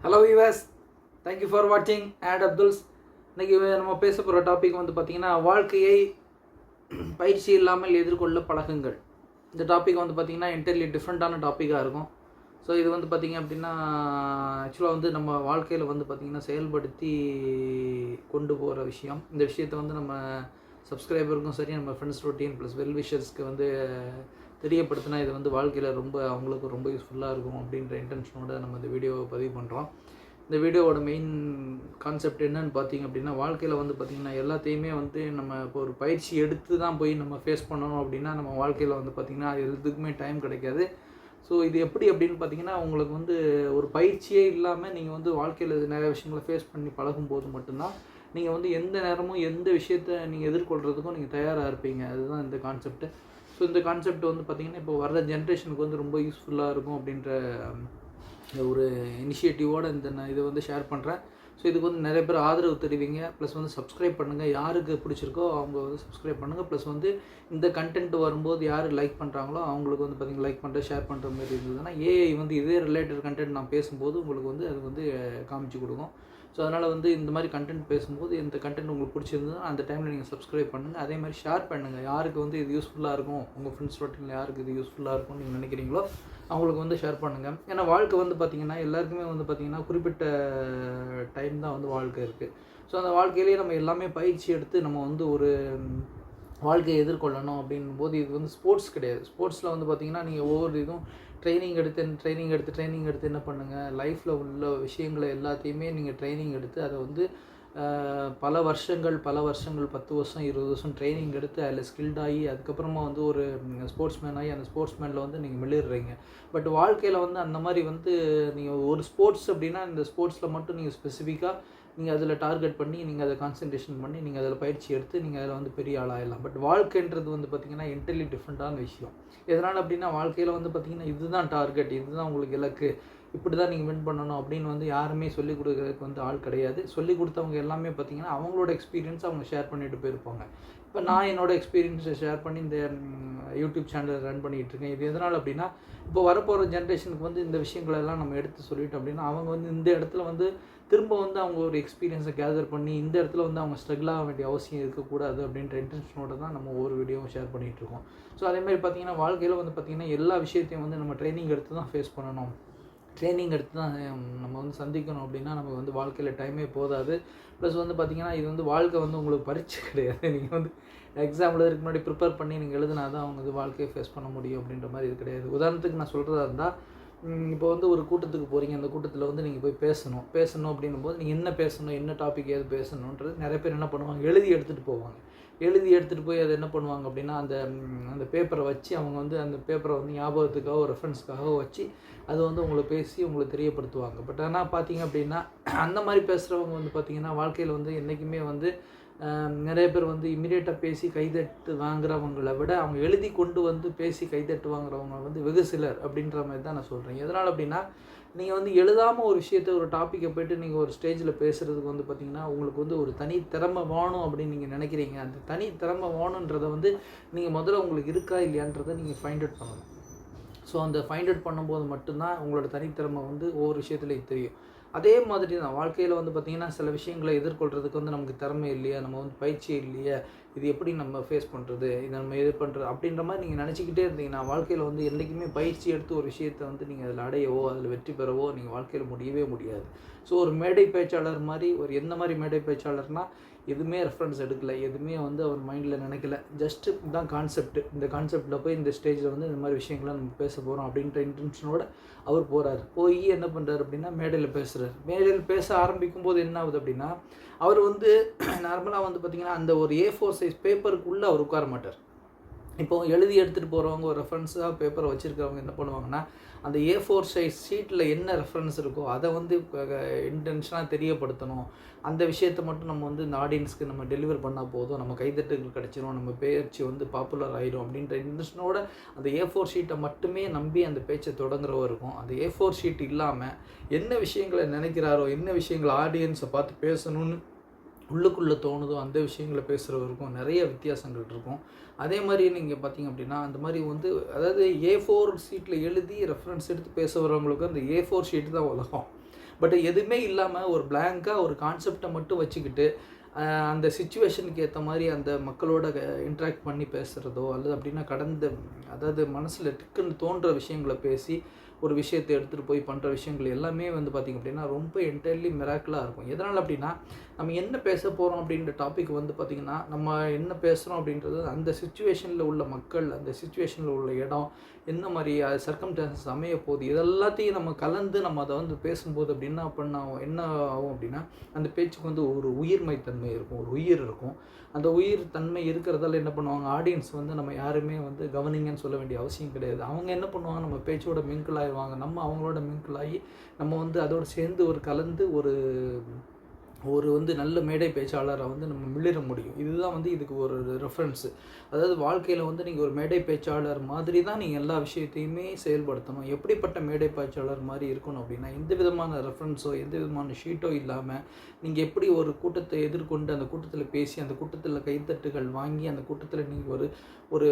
Hello viewers, thank you for வாட்சிங் at Abdul's. இன்றைக்கி நம்ம பேச போகிற டாபிக் வந்து பார்த்திங்கன்னா, வாழ்க்கையை பயிற்சி இல்லாமல் எதிர்கொள்ள பழகுங்கள். இந்த டாபிக் வந்து பார்த்திங்கன்னா என்டையர்லி டிஃப்ரெண்ட்டான டாப்பிக்காக இருக்கும். ஸோ இது வந்து பார்த்திங்க அப்படின்னா, ஆக்சுவலாக வந்து நம்ம வாழ்க்கையில் வந்து பார்த்திங்கன்னா செயல்படுத்தி கொண்டு போகிற விஷயம். இந்த விஷயத்தை வந்து நம்ம சப்ஸ்கிரைபருக்கும் சரி, நம்ம ஃப்ரெண்ட்ஸ் ரொட்டீன் ப்ளஸ் வெல்விஷர்ஸ்க்கு வந்து தெரியப்படுத்தினா இது வந்து வாழ்க்கையில் ரொம்ப அவங்களுக்கு ரொம்ப யூஸ்ஃபுல்லாக இருக்கும் அப்படின்ற இன்டென்ஷனோட நம்ம இந்த வீடியோவை பதிவு பண்ணுறோம். இந்த வீடியோவோட மெயின் கான்செப்ட் என்னன்னு பார்த்தீங்க அப்படின்னா, வாழ்க்கையில் வந்து பார்த்திங்கன்னா எல்லாத்தையுமே வந்து நம்ம இப்போ ஒரு பயிற்சி எடுத்து தான் போய் நம்ம ஃபேஸ் பண்ணணும் அப்படின்னா நம்ம வாழ்க்கையில் வந்து பார்த்திங்கன்னா அது எதுக்குமே டைம் கிடைக்காது. ஸோ இது எப்படி அப்படின்னு பார்த்தீங்கன்னா, உங்களுக்கு வந்து ஒரு பயிற்சியே இல்லாமல் நீங்கள் வந்து வாழ்க்கையில் நிறைய விஷயங்களை ஃபேஸ் பண்ணி பழகும்போது மட்டும்தான் நீங்கள் வந்து எந்த நேரமும் எந்த விஷயத்தை நீங்கள் எதிர்கொள்கிறதுக்கும் நீங்கள் தயாராக இருப்பீங்க. அதுதான் இந்த கான்செப்ட்டு. ஸோ இந்த கான்செப்ட் வந்து பார்த்திங்கன்னா இப்போ வர்ற ஜென்ரேஷனுக்கு வந்து ரொம்ப யூஸ்ஃபுல்லாக இருக்கும் அப்படின்ற ஒரு இனிஷியேட்டிவோடு நான் இதை வந்து ஷேர் பண்ணுறேன். ஸோ இதுக்கு வந்து நிறைய பேர் ஆதரவு தெரிவிங்க. ப்ளஸ் வந்து சப்ஸ்கிரைப் பண்ணுங்கள். யாருக்கு பிடிச்சிருக்கோ அவங்க வந்து சப்ஸ்கிரைப் பண்ணுங்கள். ப்ளஸ் வந்து இந்த கண்டென்ட் வரும்போது யார் லைக் பண்ணுறாங்களோ அவங்களுக்கு வந்து பார்த்திங்கன்னா லைக் பண்ணுற ஷேர் பண்ணுற மாதிரி இருந்ததுன்னா ஏஐ வந்து இதே ரிலேட்டட் கண்டென்ட் நான் பேசும்போது உங்களுக்கு வந்து அது வந்து காமிச்சு கொடுக்கும். ஸோ அதனால் வந்து இந்த மாதிரி கண்டென்ட் பேசும்போது இந்த கண்டென்ட் உங்களுக்கு பிடிச்சிருந்ததுன்னா அந்த டைமில் நீங்கள் சப்ஸ்கிரைப் பண்ணுங்கள். அதே மாதிரி ஷேர் பண்ணுங்கள். யாருக்கு வந்து இது யூஸ்ஃபுல்லாக இருக்கும், உங்கள் ஃப்ரெண்ட்ஸ் ரொட்டீனில் யாருக்கு இது யூஸ்ஃபுல்லாக இருக்கும்னு நீங்கள் நினைக்கிறீங்களோ அவங்களுக்கு வந்து ஷேர் பண்ணுங்கள். ஏன்னா வாழ்க்கை வந்து பார்த்திங்கன்னா எல்லாருக்குமே வந்து பார்த்திங்கன்னா குறிப்பிட்ட டைம் தான் வந்து வாழ்க்கை இருக்குது. ஸோ அந்த வாழ்க்கையிலேயே நம்ம எல்லாமே பயிற்சி எடுத்து நம்ம வந்து ஒரு வாழ்க்கையை எதிர்கொள்ளணும் அப்படின்னும் போது இது வந்து ஸ்போர்ட்ஸ் கிடையாது. ஸ்போர்ட்ஸில் வந்து பார்த்திங்கன்னா நீங்கள் ஒவ்வொரு இதுவும் ட்ரைனிங் எடுத்து என்ன பண்ணுங்கள், லைஃப்பில் உள்ள விஷயங்களை எல்லாத்தையுமே நீங்கள் ட்ரைனிங் எடுத்து அதை வந்து பல வருஷங்கள் 10 வருஷம் 20 வருஷம் ட்ரைனிங் எடுத்து அதில் ஸ்கில்டாகி அதுக்கப்புறமா வந்து ஒரு ஸ்போர்ட்ஸ்மேன் ஆகி அந்த ஸ்போர்ட்ஸ்மேனில் வந்து நீங்கள் மிளிடுறீங்க. பட் வாழ்க்கையில் வந்து அந்த மாதிரி வந்து நீங்கள் ஒரு ஸ்போர்ட்ஸ் அப்படின்னா இந்த ஸ்போர்ட்ஸில் மட்டும் நீங்கள் ஸ்பெசிஃபிக்காக நீங்கள் அதில் டார்கெட் பண்ணி நீங்கள் அதை கான்சன்ட்ரேஷன் பண்ணி நீங்கள் அதில் பயிற்சி எடுத்து நீங்கள் அதில் வந்து பெரிய ஆளாகலாம். பட் வாழ்க்கைன்றது வந்து பார்த்திங்கன்னா என்டையர்லி டிஃப்ரெண்ட்டான விஷயம். எதனால் அப்படின்னா வாழ்க்கையில் வந்து பார்த்திங்கன்னா இதுதான் டார்கெட், இதுதான் உங்களுக்கு இலக்கு, இப்படி தான் நீங்கள் வின் பண்ணணும் அப்படின்னு வந்து யாருமே சொல்லிக் கொடுக்குறதுக்கு வந்து ஆள் கிடையாது. சொல்லிக் கொடுத்தவங்க எல்லாமே பார்த்திங்கன்னா அவங்களோட எக்ஸ்பீரியன்ஸ் அவங்க ஷேர் பண்ணிட்டு போயிருப்பாங்க. இப்போ நான் என்னோடய எக்ஸ்பீரியன்ஸை ஷேர் பண்ணி இந்த யூடியூப் சேனலை ரன் பண்ணிகிட்டு இருக்கேன். இது எதனால் அப்படின்னா இப்போ வரப்போகிற ஜென்ரேஷனுக்கு வந்து இந்த விஷயங்களெல்லாம் நம்ம எடுத்து சொல்லிட்டோம் அப்படின்னா அவங்க வந்து இந்த இடத்துல வந்து திரும்ப வந்து அவங்க ஒரு எக்ஸ்பீரியன்ஸை கேதர் பண்ணி இந்த இடத்துல வந்து அவங்க ஸ்ட்ரகிள் ஆக வேண்டிய அவசியம் இருக்கக்கூடாது அப்படின்ற இன்டென்ஷனோட தான் நம்ம ஒவ்வொரு வீடியோவும் ஷேர் பண்ணிகிட்ருக்கோம். ஸோ அதேமாதிரி பார்த்திங்கன்னா வாழ்க்கையில் வந்து பார்த்திங்கன்னா எல்லா விஷயத்தையும் வந்து நம்ம ட்ரைனிங் எடுத்து தான் ஃபேஸ் பண்ணணும். ட்ரைனிங் எடுத்து தான் நம்ம வந்து சந்திக்கணும் அப்படின்னா நமக்கு வந்து வாழ்க்கையில் டைமே போதாது. ப்ளஸ் வந்து பார்த்திங்கன்னா இது வந்து வாழ்க்கை வந்து உங்களுக்கு பரீட்சை கிடையாது. நீங்கள் வந்து எக்ஸாம் எழுதுறதுக்கு முன்னாடி ப்ரிப்பேர் பண்ணி நீங்கள் எழுதுனா தான் அவங்க வந்து வாழ்க்கையை ஃபேஸ் பண்ண முடியும் அப்படின்ற மாதிரி இது கிடையாது. உதாரணத்துக்கு நான் சொல்கிறதா இருந்தால், இப்போ வந்து ஒரு கூட்டத்துக்கு போகிறீங்க. அந்த கூட்டத்தில் வந்து நீங்கள் போய் பேசணும் அப்படின்னும் போது நீங்கள் என்ன பேசணும், என்ன டாபிக் ஏது பேசணுன்றது நிறைய பேர் என்ன பண்ணுவாங்க, எழுதி எடுத்துகிட்டு போவாங்க. எழுதி எடுத்துகிட்டு போய் அதை என்ன பண்ணுவாங்க அப்படின்னா அந்த பேப்பரை வச்சு அவங்க வந்து அந்த பேப்பரை வந்து ஞாபகத்துக்காக ஒரு ரெஃபரன்ஸ்க்காக வச்சு அது வந்து உங்களை பேசி உங்களுக்கு தெரியப்படுத்துவாங்க. பட் ஆனால் பார்த்திங்க அப்படின்னா அந்த மாதிரி பேசுகிறவங்க வந்து பார்த்திங்கன்னா வாழ்க்கையில் வந்து என்றைக்குமே வந்து நிறைய பேர் வந்து இமீடியட்டாக பேசி கைதட்டு வாங்குறவங்களை விட அவங்க எழுதி கொண்டு வந்து பேசி கைதட்டு வாங்குறவங்க வந்து வெகு சிலர் அப்படின்ற மாதிரி தான் நான் சொல்கிறேன். எதனால் அப்படின்னா நீங்கள் வந்து எழுதாமல் ஒரு விஷயத்தை ஒரு டாப்பிக்கை போய்ட்டு நீங்கள் ஒரு ஸ்டேஜில் பேசுகிறதுக்கு வந்து பார்த்திங்கன்னா உங்களுக்கு வந்து ஒரு தனி திறமை வேணும் அப்படின்னு நீங்கள் நினைக்கிறீங்க. அந்த தனி திறமை வேணுன்றதை வந்து நீங்கள் முதல்ல உங்களுக்கு இருக்கா இல்லையான்றதை நீங்கள் ஃபைண்ட் அவுட் பண்ணணும். ஸோ அந்த ஃபைண்ட் அவுட் பண்ணும்போது மட்டும்தான் உங்களோட தனித்திறமை வந்து ஒவ்வொரு விஷயத்துலையும் தெரியும். அதே மாதிரி தான் வாழ்க்கையில் வந்து பார்த்திங்கன்னா சில விஷயங்களை எதிர்கொள்கிறதுக்கு வந்து நமக்கு திறமை இல்லையா, நம்ம வந்து பயிற்சி இல்லையா, இது எப்படி நம்ம ஃபேஸ் பண்ணுறது, இதை நம்ம இது பண்ணுறது அப்படின்ற மாதிரி நீங்கள் நினச்சிக்கிட்டே இருந்தீங்கன்னா வாழ்க்கையில் வந்து என்றைக்குமே பயிற்சி எடுத்து ஒரு விஷயத்தை வந்து நீங்கள் அதில் அடையவோ அதில் வெற்றி பெறவோ நீங்கள் வாழ்க்கையில் முடியவே முடியாது. ஸோ ஒரு மேடை பேச்சாளர் மாதிரி எந்த மாதிரி மேடை பேச்சாளர்னால் எதுவுமே ரெஃபரன்ஸ் எடுக்கலை, எதுவுமே வந்து அவர் மைண்டில் நினைக்கல, ஜஸ்ட்டு இதுதான் கான்செப்ட், இந்த கான்செப்டில் போய் இந்த ஸ்டேஜில் வந்து இந்த மாதிரி விஷயங்களை நம்ம பேச போகிறோம் அப்படின்ற இன்டென்ஷனோட அவர் போகிறார். போய் என்ன பண்ணுறாரு அப்படின்னா மேடையில் பேசுகிறார். மேடையில் பேச ஆரம்பிக்கும் போது என்ன ஆகுது அப்படின்னா அவர் வந்து நார்மலாக வந்து பார்த்திங்கன்னா அந்த ஒரு A4 சைஸ் பேப்பருக்குள்ளே அவர் உட்கார மாட்டார். இப்போது எழுதி எடுத்துகிட்டு போகிறவங்க ஒரு ரெஃபரன்ஸாக பேப்பரை வச்சுருக்கிறவங்க என்ன பண்ணுவாங்கன்னா அந்த A4 சைஸ் ஷீட்டில் என்ன ரெஃபரன்ஸ் இருக்கோ அதை வந்து இன்டென்ஷனாக தெரியப்படுத்தணும். அந்த விஷயத்தை மட்டும் நம்ம வந்து இந்த ஆடியன்ஸ்க்கு நம்ம டெலிவர் பண்ணால் போதும், நம்ம கைதட்டுகள் கிடச்சிரும், நம்ம பேச்சு வந்து பாப்புலர் ஆகிடும் அப்படின்ற இன்டென்ஷனோட அந்த A4 ஷீட்டை மட்டுமே நம்பி அந்த பேச்சை தொடங்குறவோ இருக்கும். அந்த A4 ஷீட் இல்லாமல் என்ன விஷயங்களை நினைக்கிறாரோ, என்ன விஷயங்களை ஆடியன்ஸை பார்த்து பேசணும்னு உள்ளுக்குள்ளே தோணுதோ அந்த விஷயங்களை பேசுகிறவருக்கும் நிறைய வித்தியாசங்கள் இருக்கும். அதே மாதிரி நீங்கள் பார்த்திங்க அப்படின்னா அந்த மாதிரி வந்து அதாவது A4 ஷீட்டில் எழுதி ரெஃபரன்ஸ் எடுத்து பேச வரவங்களுக்கு அந்த A4 ஷீட்டு தான் உலகம். பட் எதுவுமே இல்லாமல் ஒரு பிளாங்காக ஒரு கான்செப்டை மட்டும் வச்சுக்கிட்டு அந்த சிச்சுவேஷனுக்கு ஏற்ற மாதிரி அந்த மக்களோட இன்ட்ராக்ட் பண்ணி பேசுகிறதோ அல்லது அப்படின்னா அதாவது மனசில் டிக்குன்னு தோன்ற விஷயங்களை பேசி ஒரு விஷயத்தை எடுத்துகிட்டு போய் பண்ணுற விஷயங்கள் எல்லாமே வந்து பார்த்திங்க அப்படின்னா ரொம்ப என்டையர்லி மிராக்கிளாக இருக்கும். எதனால் அப்படின்னா நம்ம என்ன பேச போகிறோம் அப்படின்ற டாபிக் வந்து பார்த்திங்கன்னா நம்ம என்ன பேசுகிறோம் அப்படின்றது அந்த சிச்சுவேஷனில் உள்ள மக்கள், அந்த சிச்சுவேஷனில் உள்ள இடம், என்ன மாதிரி சர்க்கம்ஸ்டான்சஸ் அமைய போகுது, இதெல்லாத்தையும் நம்ம கலந்து நம்ம அதை வந்து பேசும்போது அப்படின்னா என்ன ஆகும் அப்படின்னா அந்த பேச்சுக்கு வந்து ஒரு உயிர்மை தன்மை இருக்கும், ஒரு உயிர் இருக்கும். அந்த உயிர் தன்மை இருக்கிறதால என்ன பண்ணுவாங்க, ஆடியன்ஸ் வந்து நம்ம யாருமே வந்து கவனிங்கன்னு சொல்ல வேண்டிய அவசியம் கிடையாது. அவங்க என்ன பண்ணுவாங்க, நம்ம பேச்சோட மிங்கிள் ஆகிடுவாங்க, நம்ம அவங்களோட மிங்கிள் ஆகி நம்ம வந்து அதோடு சேர்ந்து ஒரு கலந்து ஒரு வந்து நல்ல மேடை பேச்சாளரை வந்து நம்ம மிளிர முடியும். இதுதான் வந்து இதுக்கு ஒரு ரெஃபரன்ஸு. அதாவது வாழ்க்கையில் வந்து நீங்கள் ஒரு மேடை பேச்சாளர் மாதிரி தான் நீங்கள் எல்லா விஷயத்தையுமே செயல்படுத்தணும். எப்படிப்பட்ட மேடை பேச்சாளர் மாதிரி இருக்கணும் அப்படின்னா, எந்த விதமான ரெஃபரன்ஸோ எந்த விதமான ஷீட்டோ இல்லாமல் நீங்கள் எப்படி ஒரு கூட்டத்தை எதிர்கொண்டு அந்த கூட்டத்தில் பேசி அந்த கூட்டத்தில் கைத்தட்டுகள் வாங்கி அந்த கூட்டத்தில் நீங்கள் ஒரு ஒரு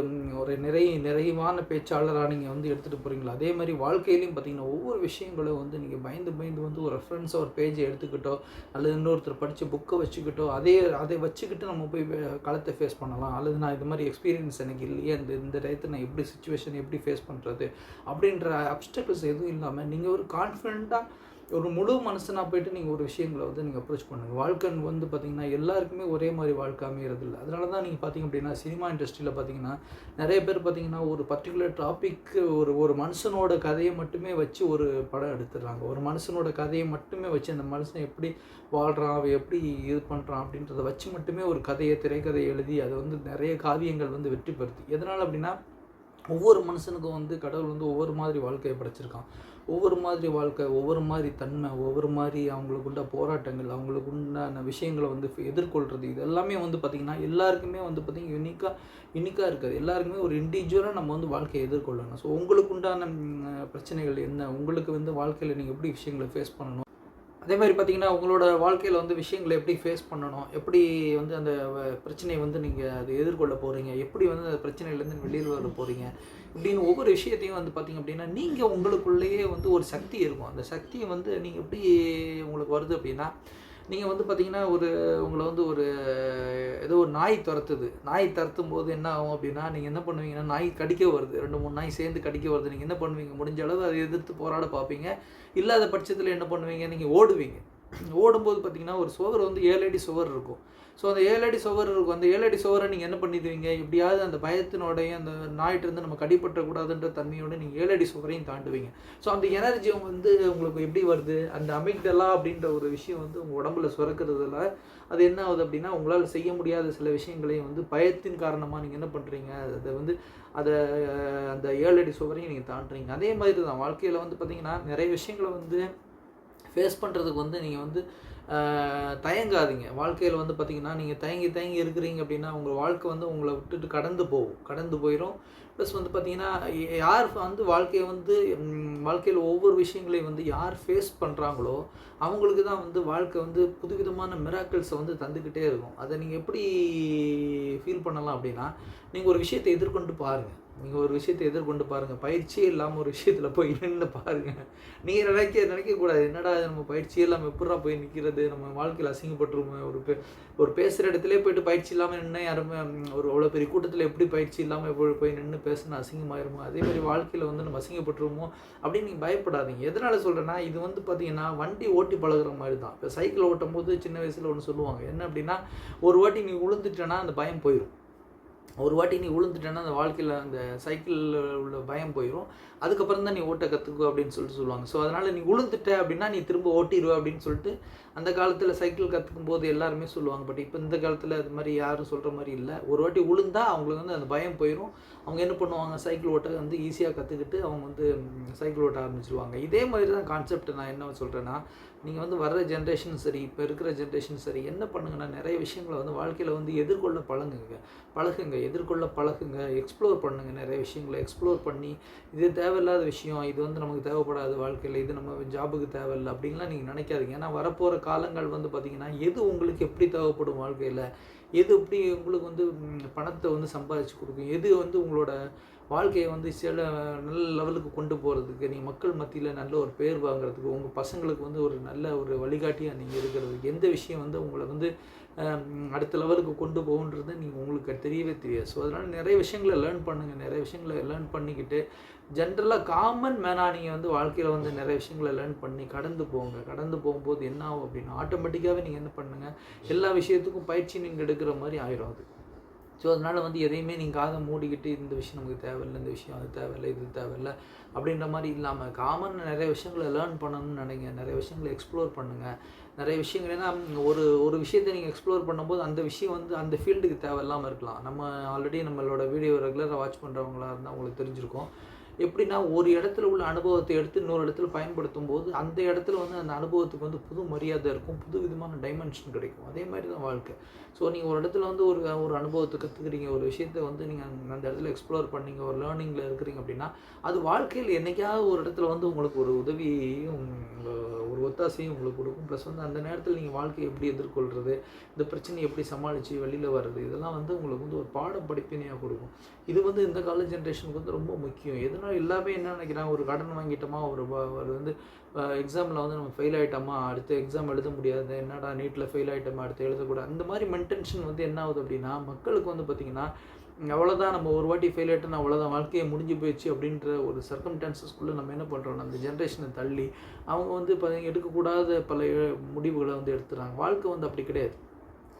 நிறைவான பேச்சாளராக நீங்கள் வந்து எடுத்துகிட்டு போகிறீங்களோ, அதே மாதிரி வாழ்க்கையிலையும் பார்த்திங்கன்னா ஒவ்வொரு விஷயங்களும் வந்து நீங்கள் பயந்து வந்து ஒரு ரெஃபரன்ஸோ ஒரு பேஜை எடுத்துக்கிட்டோ அல்லது இன்னொருத்தர் படித்த புக்கை வச்சுக்கிட்டோ அதை வச்சுக்கிட்டு நம்ம போய் களத்தை ஃபேஸ் பண்ணலாம். அல்லது நான் இது மாதிரி எக்ஸ்பீரியன்ஸ் எனக்கு இல்லையே, இந்த டயத்தில் நான் எப்படி சிச்சுவேஷன் எப்படி ஃபேஸ் பண்ணுறது அப்படின்ற அப்டக்கிள்ஸ் எதுவும் இல்லாமல் நீங்கள் ஒரு கான்ஃபிடெண்ட்டாக ஒரு முழு மனசனாக போய்ட்டு நீங்கள் ஒரு விஷயங்களை வந்து நீங்கள் அப்ரோச் பண்ணுங்கள். வாழ்க்கை வந்து பார்த்திங்கன்னா எல்லாருக்குமே ஒரே மாதிரி வாழ்க்கை அமைகிறது இல்லை. அதனால தான் நீங்கள் பார்த்திங்க அப்படின்னா சினிமா இண்டஸ்ட்ரியில் பார்த்திங்கன்னா நிறைய பேர் பார்த்திங்கன்னா ஒரு பர்டிகுலர் டாபிக் ஒரு மனுஷனோட கதையை மட்டுமே வச்சு ஒரு படம் எடுத்துடுறாங்க. ஒரு மனுஷனோட கதையை மட்டுமே வச்சு அந்த மனுஷன் எப்படி வாழ்கிறான், அவன் எப்படி இது பண்ணுறான் அப்படின்றத வச்சு மட்டுமே ஒரு திரைக்கதையை எழுதி அதை வந்து நிறைய காவியங்கள் வந்து வெற்றி பெறுது. எதனால் அப்படின்னா ஒவ்வொரு மனுஷனுக்கும் வந்து கடவுள் வந்து ஒவ்வொரு மாதிரி வாழ்க்கையை படைச்சிருக்கான். ஒவ்வொரு மாதிரி வாழ்க்கை, ஒவ்வொரு மாதிரி தன்மை, ஒவ்வொரு மாதிரி அவங்களுக்கு உண்ட போராட்டங்கள், அவங்களுக்கு உண்டான விஷயங்களை வந்து எதிர்கொள்கிறது, இது எல்லாமே வந்து பார்த்திங்கன்னா எல்லாருக்குமே வந்து பார்த்திங்கன்னா யூனிக்காக இருக்காது. எல்லாருக்குமே ஒரு இண்டிவிஜுவலாக நம்ம வந்து வாழ்க்கையை எதிர்கொள்ளணும். ஸோ உங்களுக்கு உண்டான பிரச்சனைகள் என்ன, உங்களுக்கு வந்து வாழ்க்கையில் நீங்கள் எப்படி விஷயங்களை ஃபேஸ் பண்ணணும், அதே மாதிரி பார்த்திங்கன்னா உங்களோட வாழ்க்கையில் வந்து விஷயங்களை எப்படி ஃபேஸ் பண்ணணும், எப்படி வந்து அந்த பிரச்சனையை வந்து நீங்கள் அதை எதிர்கொள்ள போகிறீங்க, எப்படி வந்து அந்த பிரச்சனையிலேருந்து வெளியில் வர போகிறீங்க இப்படின்னு ஒவ்வொரு விஷயத்தையும் வந்து பார்த்திங்க அப்படின்னா நீங்கள் உங்களுக்குள்ளேயே வந்து ஒரு சக்தி இருக்கும். அந்த சக்தியை வந்து நீங்கள் எப்படி உங்களுக்கு வருது அப்படின்னா, நீங்கள் வந்து பார்த்திங்கன்னா உங்களை வந்து ஏதோ ஒரு நாய் துரத்தும் போது என்ன ஆகும் அப்படின்னா, நீங்கள் என்ன பண்ணுவீங்கன்னா, நாய் கடிக்க வருது, 2-3 நாய் சேர்ந்து கடிக்க வருது, நீங்கள் என்ன பண்ணுவீங்க, முடிஞ்ச அளவு அதை எதிர்த்து போராட பார்ப்பீங்க. இல்லாத பட்சத்தில் என்ன பண்ணுவீங்க, நீங்கள் ஓடுவீங்க. ஓடும்போது பார்த்திங்கன்னா ஒரு சுவர் வந்து 7 அடி சுவர் இருக்கும். ஸோ அந்த 7 அடி சுவர் இருக்கும். அந்த 7 அடி சுவரை நீங்கள் என்ன பண்ணிடுவீங்க, எப்படியாவது அந்த பயத்தினோடையும் அந்த நாயிட்டிருந்து நம்ம கடிப்பற்றக்கூடாதுன்ற தன்மையோடு நீங்கள் 7 அடி சுவரையும் தாண்டுவீங்க. ஸோ அந்த எனர்ஜி வந்து உங்களுக்கு எப்படி வருது, அந்த அமிக்டலா அப்படின்ற ஒரு விஷயம் வந்து உங்கள் உடம்புல சுரக்கிறதுல அது என்ன ஆகுது அப்படின்னா, உங்களால் செய்ய முடியாத சில விஷயங்களையும் வந்து பயத்தின் காரணமாக நீங்கள் என்ன பண்ணுறீங்க, அந்த 7 அடி சுவரையும் நீங்கள் தாண்டுறீங்க. அதே மாதிரி தான் வாழ்க்கையில் வந்து பார்த்திங்கன்னா நிறைய விஷயங்களை வந்து ஃபேஸ் பண்ணுறதுக்கு வந்து நீங்கள் வந்து தயங்காதீங்க. வாழ்க்கையில் வந்து பார்த்திங்கன்னா நீங்கள் தயங்கி இருக்கிறீங்க அப்படின்னா உங்கள் வாழ்க்கை வந்து உங்களை விட்டுட்டு கடந்து போயிடும். ப்ளஸ் வந்து பார்த்திங்கன்னா யார் வந்து வாழ்க்கையில் ஒவ்வொரு விஷயங்களையும் வந்து யார் ஃபேஸ் பண்ணுறாங்களோ அவங்களுக்கு தான் வந்து வாழ்க்கை வந்து புதுவிதமான மிராக்கிள்ஸை வந்து தந்துக்கிட்டே இருக்கும். அதை நீங்கள் எப்படி ஃபீல் பண்ணலாம் அப்படின்னா, நீங்கள் ஒரு விஷயத்தை எதிர்கொண்டு பாருங்கள். பயிற்சியே இல்லாமல் ஒரு விஷயத்தில் போய் நின்று பாருங்கள். நீங்கள் நினைக்கக்கூடாது, என்னடா நம்ம பயிற்சியே இல்லாமல் எப்படா போய் நிற்கிறது, நம்ம வாழ்க்கையில் அசிங்கப்பட்டுருவோமே, ஒரு பேசுகிற இடத்துல போய்ட்டு பயிற்சி இல்லாமல் நின்று யாருமே அவ்வளோ பெரிய கூட்டத்தில் எப்படி பயிற்சி இல்லாமல் எப்படி போய் நின்று பேசுனா அசிங்கமாயிருமோ, அதே மாதிரி வாழ்க்கையில் வந்து நம்ம அசிங்கப்பட்டுருவோமோ அப்படின்னு நீங்கள் பயப்படாதீங்க. எதனால் சொல்கிறேன்னா, இது வந்து பார்த்திங்கன்னா வண்டி ஓட்டி பழகுற மாதிரி தான். இப்போ சைக்கிள் ஓட்டும் போது சின்ன வயசில் ஒன்று சொல்லுவாங்க, என்ன அப்படின்னா, ஒரு வாட்டி நீ விழுந்துட்டேன்னா அந்த பயம் போயிடும். அந்த வாழ்க்கையில் அந்த சைக்கிளில் உள்ள பயம் போயிடும். அதுக்கப்புறம் தான் நீ ஓட்ட கற்றுக்கோ அப்படின்னு சொல்லுவாங்க. ஸோ அதனால் நீ விழுந்துட்ட அப்படின்னா நீ திரும்ப ஓட்டிடுவ அப்படின்னு சொல்லிட்டு அந்த காலத்தில் சைக்கிள் கற்றுக்கும் போது எல்லாருமே சொல்லுவாங்க. பட் இப்போ இந்த காலத்தில் அது மாதிரி யாரும் சொல்கிற மாதிரி இல்லை. ஒரு வாட்டி விழுந்தால் அவங்களுக்கு வந்து அந்த பயம் போயிடும். அவங்க என்ன பண்ணுவாங்க, சைக்கிள் ஓட்ட வந்து ஈஸியாக கற்றுக்கிட்டு அவங்க வந்து சைக்கிள் ஓட்ட ஆரம்பிச்சிடுவாங்க. இதே மாதிரி தான் கான்செப்ட். நான் என்ன சொல்கிறேன்னா, நீங்கள் வந்து வர்ற ஜென்ரேஷன் சரி, இப்போ இருக்கிற ஜென்ரேஷன் சரி, என்ன பண்ணுங்கன்னா, நிறைய விஷயங்களை வந்து வாழ்க்கையில் வந்து எதிர்கொள்ள பழகுங்க, எக்ஸ்ப்ளோர் பண்ணுங்கள். நிறைய விஷயங்களை எக்ஸ்ப்ளோர் பண்ணி, இது தேவையில்லாத விஷயம், இது வந்து நமக்கு தேவைப்படாது வாழ்க்கையில், இது நம்ம ஜாபுக்கு தேவையில்லை அப்படின்லாம் நீங்கள் நினைக்காதீங்க. ஏன்னா வரப்போகிற காலங்கள் வந்து பார்த்திங்கன்னா, எது உங்களுக்கு எப்படி தேவைப்படும் வாழ்க்கையில், எது எப்படி உங்களுக்கு வந்து பணத்தை வந்து சம்பாதிச்சு கொடுக்கும், எது வந்து வாழ்க்கையை வந்து சில நல்ல லெவலுக்கு கொண்டு போகிறதுக்கு, நீங்கள் மக்கள் மத்தியில் நல்ல ஒரு பேர் வாங்குறதுக்கு, உங்கள் பசங்களுக்கு வந்து ஒரு நல்ல ஒரு வழிகாட்டியாக நீங்கள் இருக்கிறதுக்கு, எந்த விஷயம் வந்து உங்களை வந்து அடுத்த லெவலுக்கு கொண்டு போகுன்றது நீங்கள் உங்களுக்கு தெரியவே தெரியாது. ஸோ அதனால் நிறைய விஷயங்களை லேர்ன் பண்ணுங்கள். நிறைய விஷயங்களை லேர்ன் பண்ணிக்கிட்டு ஜென்ரலாக காமன் மேனாக நீங்கள் வந்து வாழ்க்கையில் வந்து நிறைய விஷயங்களை லேர்ன் பண்ணி கடந்து போங்க. கடந்து போகும்போது என்ன ஆகும் அப்படின்னா, ஆட்டோமேட்டிக்காகவே நீங்கள் என்ன பண்ணுங்கள், எல்லா விஷயத்துக்கும் பயிற்சி நீங்கள் எடுக்கிற மாதிரி ஆயிரும் அது. ஸோ அதனால் வந்து எதையுமே நீங்கள் காதை மூடிக்கிட்டு இந்த விஷயம் நமக்கு தேவையில்லை, இந்த விஷயம் அது தேவையில்லை, இது தேவையில்லை அப்படின்ற மாதிரி இல்லாமல் காமன் நிறைய விஷயங்களை லேர்ன் பண்ணணும்னு நினைங்க. நிறைய விஷயங்களை எக்ஸ்ப்ளோர் பண்ணுங்கள். நிறைய விஷயங்கள் ஏன்னா ஒரு விஷயத்தை நீங்கள் எக்ஸ்ப்ளோர் பண்ணும்போது அந்த விஷயம் வந்து அந்த ஃபீல்டுக்கு தேவையில்லாமல் இருக்கலாம். நம்ம ஆல்ரெடி நம்மளோட வீடியோ ரெகுலராக வாட்ச் பண்ணுறவங்களா இருந்தால் உங்களுக்கு தெரிஞ்சிருக்கும். எப்படின்னா, ஒரு இடத்துல உள்ள அனுபவத்தை எடுத்து இன்னொரு இடத்துல பயன்படுத்தும் போது அந்த இடத்துல வந்து அந்த அனுபவத்துக்கு வந்து புது மரியாதை இருக்கும், புது விதமான டைமென்ஷன் கிடைக்கும். அதே மாதிரி தான் வாழ்க்கை. ஸோ நீங்கள் ஒரு இடத்துல வந்து ஒரு அனுபவத்தை கற்றுக்குறீங்க, ஒரு விஷயத்தை வந்து நீங்கள் அந்த இடத்துல எக்ஸ்ப்ளோர் பண்ணீங்க, ஒரு லேர்னிங்கில் இருக்கிறீங்க அப்படின்னா, அது வாழ்க்கையில் என்றைக்காவது ஒரு இடத்துல வந்து உங்களுக்கு ஒரு உதவியையும் ஒரு ஒத்தாசையும் உங்களுக்கு கொடுக்கும். ப்ளஸ் வந்து அந்த நேரத்தில் நீங்கள் வாழ்க்கையை எப்படி எதிர்கொள்கிறது, இந்த பிரச்சனையை எப்படி சமாளித்து வெளியில் வர்றது, இதெல்லாம் வந்து உங்களுக்கு வந்து ஒரு பாடம் படிப்பினையாக கொடுக்கும். இது வந்து இந்த கால ஜென்ரேஷனுக்கு வந்து ரொம்ப முக்கியம். எதனால் எல்லாமே என்ன நினைக்கிறாங்க, ஒரு கடன் வாங்கிட்டோமா, ஒரு வந்து எக்ஸாமில் வந்து நம்ம ஃபெயில் ஆகிட்டோமா, அடுத்த எக்ஸாம் எழுத முடியாது, என்னடா நீட்டில் ஃபெயில் ஆகிட்டோமா, அடுத்து எழுதக்கூடாது, இந்த மாதிரி மென்டென்ஷன் வந்து என்ன ஆகுது அப்படின்னா, மக்களுக்கு வந்து பார்த்திங்கன்னா அவ்வளோதான், நம்ம ஒரு வாட்டி ஃபெயில் ஆகிட்டோன்னா அவ்வளோதான், வாழ்க்கையை முடிஞ்சு போயிடுச்சு அப்படின்ற ஒரு சர்க்கம்டான்சஸ்க்குள்ளே நம்ம என்ன பண்ணுறோம், அந்த ஜென்ரேஷனை தள்ளி அவங்க வந்து எடுக்கக்கூடாத பல முடிவுகளை வந்து எடுத்துகிறாங்க. வாழ்க்கை வந்து அப்படி கிடையாது.